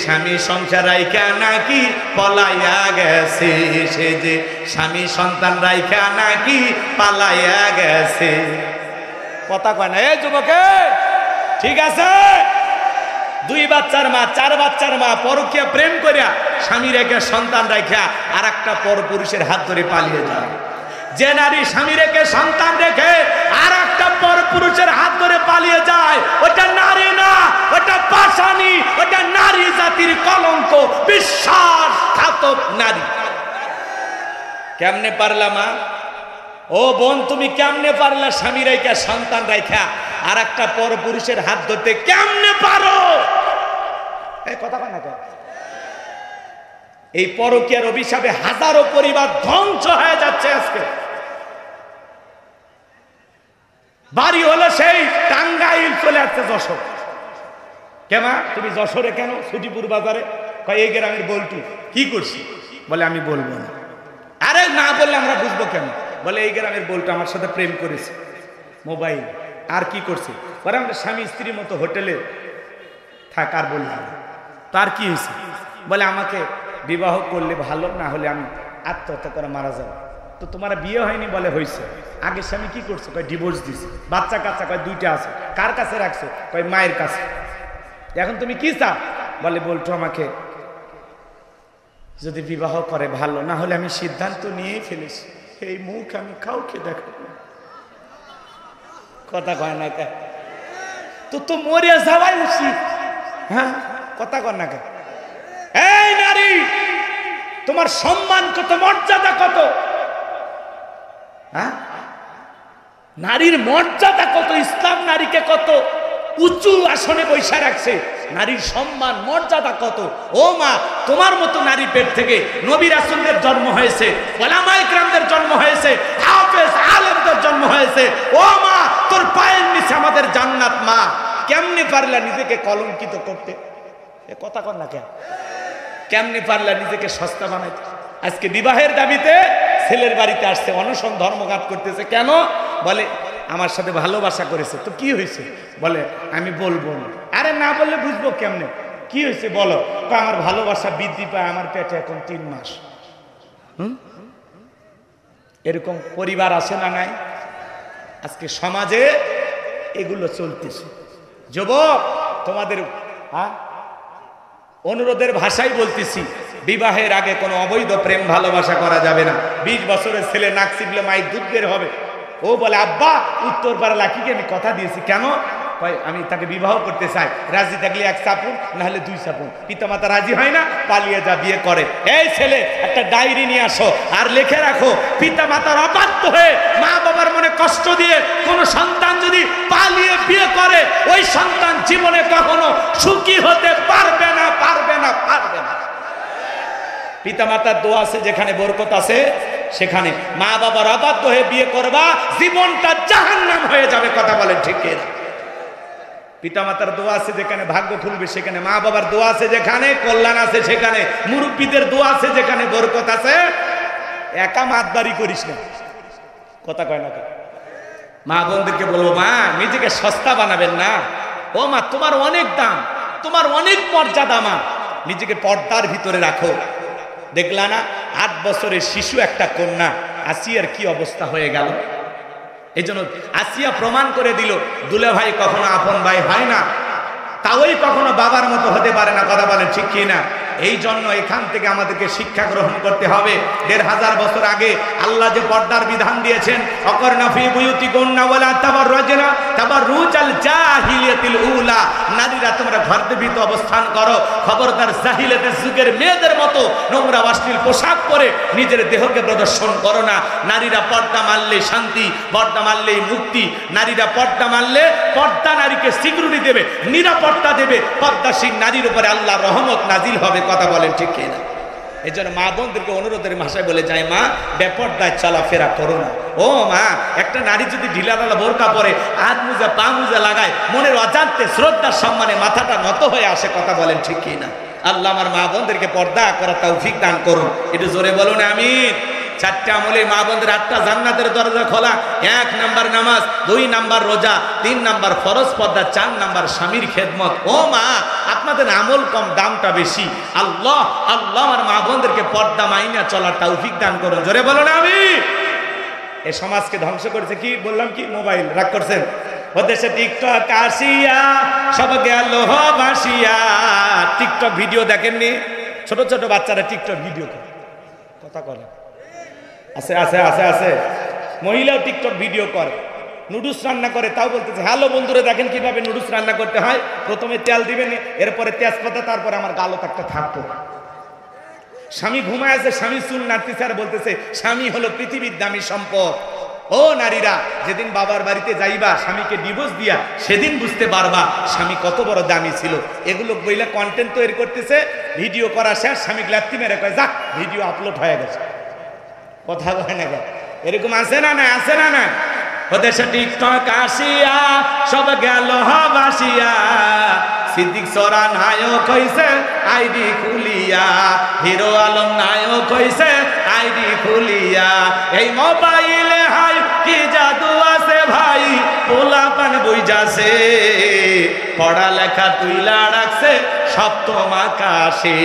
স্বামী সংসার রাইখা নাকি পলাইয়া গেছে, সে যে স্বামী সন্তান রাইখা নাকি পালাইয়া গেছে। কথা কয় না? এই যুবকে, ঠিক আছে, 2 বাচ্চার মা, 4 বাচ্চার মা পরকীয়া প্রেম করিয়া স্বামী রেখে সন্তান রাইখা আর একটা পরপুরুষের হাত ধরে পালিয়ে যায়। যে নারী স্বামী রেখে সন্তান রেখে আর একটা পরপুরুষের হাত ধরে পালিয়ে যায়, ওটা নারী না, ওটা পাশানি, ওটা নারী জাতির কলঙ্ক, বিশ্বাসঘাতক নারী। কেমনে পারলা মা? ও বোন, তুমি কেমনে পারলা স্বামী রাইখা সন্তান রাইখা আর একটা পরপুরুষের হাত ধরতে? কেমনে পারো? এই কথা কয় না কেন? এই পরকীয়ার অভিশাপে হাজারো পরিবার ধ্বংস হয়ে যাচ্ছে আজকে। বাড়ি হলো সেই টাঙ্গাইল, চলে আসছে যশোর। কেমা তুমি যশোরে কেন? সুজিপুর বাজারে। কয় এই গ্রামের বল্টু। কি করছি? বলে আমি বলবো না। আরে না বললে আমরা বুঝবো কেন? বলে এই গ্রামের বল্টু আমার সাথে প্রেম করেছে, মোবাইল। আর কি করছে? বলে আমরা স্বামী স্ত্রীর মতো হোটেলে থাক। আর বললাম তার কি হয়েছে? বলে আমাকে বিবাহ করলে ভালো, না হলে আমি আত্মহত্যা করে মারা যাব। তো তোমার বিয়ে হয়নি? বলে হয়েছে। আগে স্বামী কি করছে? কয় ডিভোর্স দিছে। বাচ্চা কাচ্চা? কয় 2টা আছে। কার কাছে রাখছো? কয় মায়ের কাছে। এখন তুমি কি চাও? বলে বলতো আমাকে যদি বিবাহ করে ভালো, না হলে আমি সিদ্ধান্ত নিয়েই ফেলেছি, এই মুখ আমি কাউকে দেখাবো না। কথা কয় না কে? তো মরে যাওয়াই উচিত। হ্যাঁ, কথা কয় না কে? এই নারী, তোমার সম্মান কত, মর্যাদা কত? হ্যাঁ, নারীর মর্যাদা কত? ইসলাম নারীকে কত উঁচু আসনে বৈশা রাখছে। নারীর সম্মান মর্যাদা কত? ও মা, তোমার মতো নারী পেট থেকে নবী রাসূলদের জন্ম হয়েছে, ওলামায়ে কেরামদের জন্ম হয়েছে, হাফেজ আলেমদের জন্ম হয়েছে। ও মা, তোর পায়ের নিচে আমাদের জান্নাত। মা, কেমনে পারলা নিজেকে কলঙ্কিত করতে? এ কথা কর না কেন? কেমনে পারলা নিজেকে সস্তা বানাইতে? আজকে বিবাহের দাবিতে ছেলের বাড়িতে আসছে, অনশন ধর্মঘাত করতেছে। কেন? বলে আমার সাথে ভালোবাসা করেছে। তো কি হয়েছে? বলে আমি বলবো না। আরে না বললে বুঝবো কেমনে? কি হয়েছে বলো? আমার ভালোবাসা বৃদ্ধি পায়, আমার পেটে এখন 3 মাস। এরকম পরিবার আছে না নাই? আজকে সমাজে এগুলো চলতেছে। যুবক, তোমাদের অনুরোধের ভাষাই বলতেছি, বিবাহের আগে কোনো অবৈধ প্রেম ভালোবাসা করা যাবে না। 20 বছরের ছেলে নাক চিপলে মায়ের দুধ বের হবে। ও বলে আব্বা, উত্তর পাড়া লাকিকে আমি কথা দিয়েছি। কেন? কয় আমি তাকে বিবাহ করতে চাই, রাজি থাকলে এক চাপুন, না হলে দুই চাপুন। পিতামাতা রাজি হয় না, পালিয়ে যা বিয়ে করে। এই ছেলে একটা ডায়েরি নিয়ে আসো আর লিখে রাখো, পিতামাতার অবাধ্য হয়ে মা বাবার মনে কষ্ট দিয়ে কোন সন্তান যদি পালিয়ে বিয়ে করে, ওই সন্তান জীবনে কখনো সুখী হতে পারবে না, পারবে না, পারবে না। পিতামাতার দোয়া আছে যেখানে বরকত আছে সেখানে। মা বাবার অবাধ্য হয়ে বিয়ে করবা, জীবনটা জাহান্নাম হয়ে যাবে। কথা বলেন ঠিক কিনা? পিতামাতার দোয়া আছে যেখানে ভাগ্য খুলবে সেখানে, মা বাবার দোয়া আছে যেখানে কল্যাণ আছে সেখানে, মুরব্বীদের দোয়া আছে যেখানে বরকত আছে। একা মাতবাড়ি করিস না। কথা কয় না? মা বোনদেরকে বলবো, মা নিজেকে সস্তা বানাবেন না। ও মা, তোমার অনেক দাম, তোমার অনেক মর্যাদা, মা নিজেকে পর্দার ভিতরে রাখো। দেখলা না 8 বছরের শিশু একটা কন্যা আসিয়ার কি অবস্থা হয়ে গেল। এই জন্য আসিয়া প্রমাণ করে দিল দুলে ভাই কখনো আপন ভাই হয় না, তাওই কখনো বাবার মতো হতে পারে না। কথা বলেন ঠিক কি না? এই জন্য এখান থেকে আমাদেরকে শিক্ষা গ্রহণ করতে হবে। 1500 বছর আগে আল্লাহ যে পর্দার বিধান দিয়েছেন, অকরনা ফি বুয়ুতিকুন্না ওয়ালা তাবাররাজনা তাবাররুজাল জাহিলিয়াতিল উলা, নারীরা তোমরা ঘরের ভিতরে অবস্থান করো, খবরদার জাহিলিয়াতের যুগের মেয়েদের মতো নোংরা অশ্লীল পোশাক পরে নিজের দেহকে প্রদর্শন করো না। নারীরা পর্দা মানলে শান্তি, পর্দা মানলেই মুক্তি। নারীরা পর্দা মানলে পর্দা নারীকে সিকিউরিটি দেবে, নিরাপত্তা দেবে। পর্দাশীল নারীর উপরে আল্লাহর রহমত নাজিল হবে। কথা বলেন ঠিক কিনা? এই জন্য মা বোনদেরকে অনুরোধের ভাষায় বলে যায়, মা বেপর্দায় চলাফেরা করো না। ও মা, একটা নারী যদি ঢিলা ঢালা বোরকা পরে, হাত মুজা পা মুজা লাগায়, মনের অজান্তে শ্রদ্ধার সম্মানে মাথাটা নত হয়ে আসে। কথা বলেন ঠিক কিনা? আল্লাহ আমার মা বোনদেরকে পর্দা করা তৌফিক দান করুন। একটু জোরে বলুন আমিন। 4টে আমলে মা বোনদের 8টা জান্নাতের দরজা খোলা। 1 নাম্বার নামাজ, 2 নাম্বার রোজা, 3 নাম্বার ফরজ পর্দা, 4 নাম্বার স্বামীর খেদমত। ও মা, আপনাদের আমল কম, দামটা বেশি। আল্লাহ আল্লাহ আমার মা বোনদেরকে পর্দা মাইনা চলার তৌফিক দান করুন। জোরে বলুন আমিন। এই সমাজকে ধ্বংস করেছে কি বললাম? কি মোবাইল। রাগ করছেন? ও দেশে টিকটক আসিয়া সব গেল ভাসিয়া। টিকটক ভিডিও দেখেননি? ছোট ছোট বাচ্চারা টিকটক ভিডিও করে। কথা বলে আছে আছে আছে আছে মহিলাও টিকটক ভিডিও করে, নুডলস রান্না করে, তাও বলতেছে হ্যালো বন্ধুরা দেখেন কিভাবে নুডলস রান্না করতে হয়। প্রথমে তেল দিবেন, এরপরে তেজপাতা, তারপরে আমার গালত একটা থাকতো। স্বামী ঘুমায় আছে, স্বামী চুল নাড়তেছে আর বলতেছে স্বামী হলো পৃথিবীর দামি সম্পদ। ও নারীরা, যেদিন বাবার বাড়িতে যাইবা স্বামীকে ডিভোর্স দিয়া, সেদিন বুঝতে পারবা স্বামী কত বড় দামি ছিল। এগুলো বইলা কন্টেন্ট তৈরি করতেছে, ভিডিও করা শেষ, স্বামী গ্লাত্তি মেরে কয় যাক ভিডিও আপলোড হয়ে গেছে। কথা বলে না? এরকম আছে না? না আছে না? না ওদেশে টিকটক আসিয়া সব গেল ভাসিয়া। সিদ্দিক সরা নায়ক হইছে আইডি খুলিয়া, হিরো আলম নায়ক হইছে আইডি খুলিয়া। এই মোবাইলে হাই কি জাদু আছে ভাই, পোলাপান বুইজাছে, পড়ালেখা তুইলা রাখছে সপ্তম আকাশে।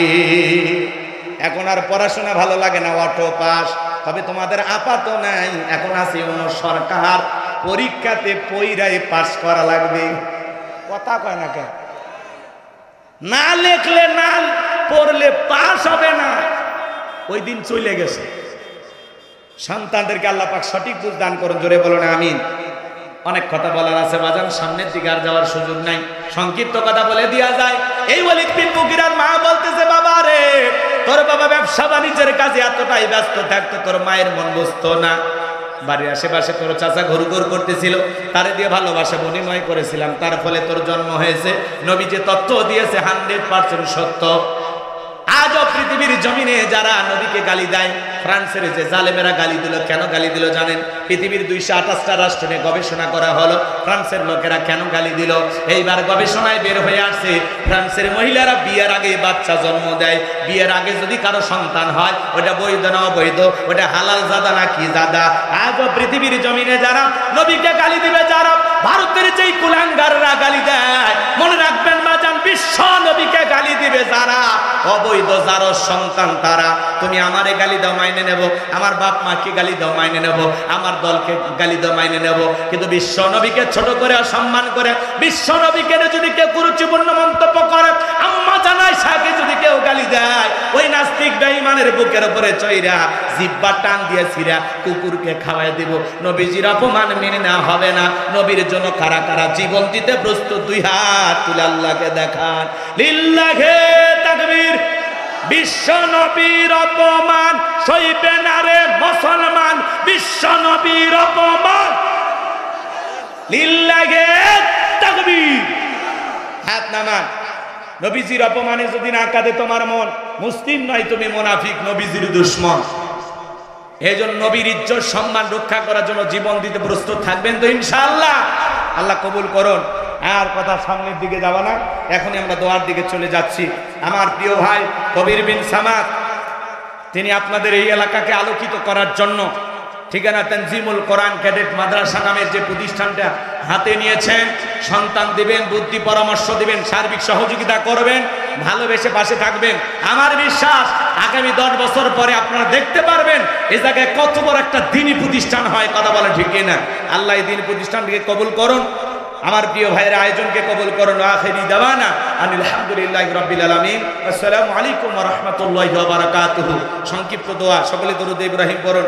এখন আর পড়াশোনা ভালো লাগে না, অটো পাস। তবে তোমাদের আপাত নাই, এখন আছে অন্য সরকার, পরীক্ষাতে পইরাই পাস করা লাগবে। কথা কয় না কেন? না লেখলে, না পড়লে পাস হবে না। ওই দিন চলে গেছে। সন্তানদেরকে আল্লাহ পাক সঠিক বুঝ দান করুন। জোরে বলুন আমিন। অনেক কথা বলার আছে বাজান, সামনের দিকে আর যাওয়ার সুযোগ নাই, সংক্ষিপ্ত কথা বলে দেওয়া যায়। এই ওয়ালিদ বিন মুগীরার মা বলতেছে, বাবা রে, তোর বাবা ব্যবসা বাণিজ্যের কাজে এতটাই ব্যস্ত থাকতো, তোর মায়ের মন বুঝতো না। বাড়ির আশেপাশে তোর চাচা ঘুরঘুর করতেছিল, তারে দিয়ে ভালোবাসা বিনিময় করেছিলাম, তার ফলে তোর জন্ম হয়েছে। নবী যে তথ্য দিয়েছে 100% সত্য। আজও পৃথিবীর জমিনে যারা নবীকে গালি দেয়, ফ্রান্সের যে জালেমেরা গালি দিল, কেন গালি দিল জানেন? পৃথিবীর 228টা রাষ্ট্র নিয়ে গবেষণা করা হলো, ফ্রান্সের লোকেরা কেন গালি দিল। এইবার গবেষণায় বের হয়ে আসছে, ফ্রান্সের মহিলারা বিয়ের আগে বাচ্চা জন্ম দেয়। বিয়ের আগে যদি কারো সন্তান হয়, ওটা বৈধ না অবৈধ, ওটা হালাল জাদা না কি জাদা? আজও পৃথিবীর জমিনে যারা নবীকে গালি দিবে, যারা ভারতের যেই কুলাঙ্গাররা গালি দেয়, মনে রাখবেন বাজান, বিশ্ব নবীকে গালি দিবে যারা, অবৈধ যার সন্তান তারা। তুমি আমারে গালি দাও মাইনে নেব, আমার বাপ মাকে গালি দাও মাইনে নেব, আমার দলকে গালি দাও মাইনে নেব, কিন্তু বিশ্ব নবীকে ছোট করে অসম্মান করে, বিশ্ব নবীকে যদি কেউ কুরুচিপূর্ণ মন্তব্য করে, আম্মা জানাই শাকে যদি কেউ গালি দেয়, ওই নাস্তিক বেঈমানের বুকের উপরে চইরা জিহ্বা টান দিয়ে ছিঁড়া কুকুরকে খাওয়াই দেব। নবীজির অপমান মেনে নেওয়া হবে না, নবীর জন্য কারা কারা জীবন দিতে প্রস্তুত? দুই হাত তুলে আল্লাহকে দেখান। লিল্লাহে তাকবীর। বিশ্ব নবীর অপমান সইবে না রে মুসলমান, বিশ্ব নবীর অপমান। লিল্লাহে তাকবীর। হাত নামান। নবীজির অপমানে যদি না কাঁদে তোমার মন, মুসলিম নয় তুমি মুনাফিক, নবীজির দুশমন। এজন্য নবীর ইজ্জত সম্মান রক্ষা করার জন্য জীবন দিতে প্রস্তুত থাকবেন তো ইনশাআল্লাহ? আল্লাহ কবুল করুন। আর কথা সামনের দিকে যাব না, এখনই আমরা দোয়ার দিকে চলে যাচ্ছি। আমার প্রিয় ভাই কবির বিন সামাদ, তিনি আপনাদের এই এলাকাকে আলোকিত করার জন্য ঠিকানা তানজিমুল কোরআন ক্যাডেট মাদ্রাসা নামের যে প্রতিষ্ঠানটা হাতে নিয়েছেন, সন্তান দিবেন, বুদ্ধি পরামর্শ দিবেন, সার্বিক সহযোগিতা করবেন, ভালোবেসে পাশে থাকবেন। আমার বিশ্বাস আগামী 10 বছর পরে আপনারা দেখতে পারবেন এই জায়গায় কত বড় একটা দ্বীনি প্রতিষ্ঠান হয়। কথা বলে ঠিক না? আল্লাহ এই দ্বীনি প্রতিষ্ঠানটিকে কবুল করুন। আমার প্রিয় ভাইয়ের আয়োজনকে কবুল করুন। আখিরি দাওয়ানা আলহামদুলিল্লাহি রাব্বিল আলামিন। আসসালামু আলাইকুম ওয়া রাহমাতুল্লাহি ওয়া বারাকাতুহু। সংক্ষিপ্ত দোয়া, সকলে দরুদ ইব্রাহিম পড়ুন।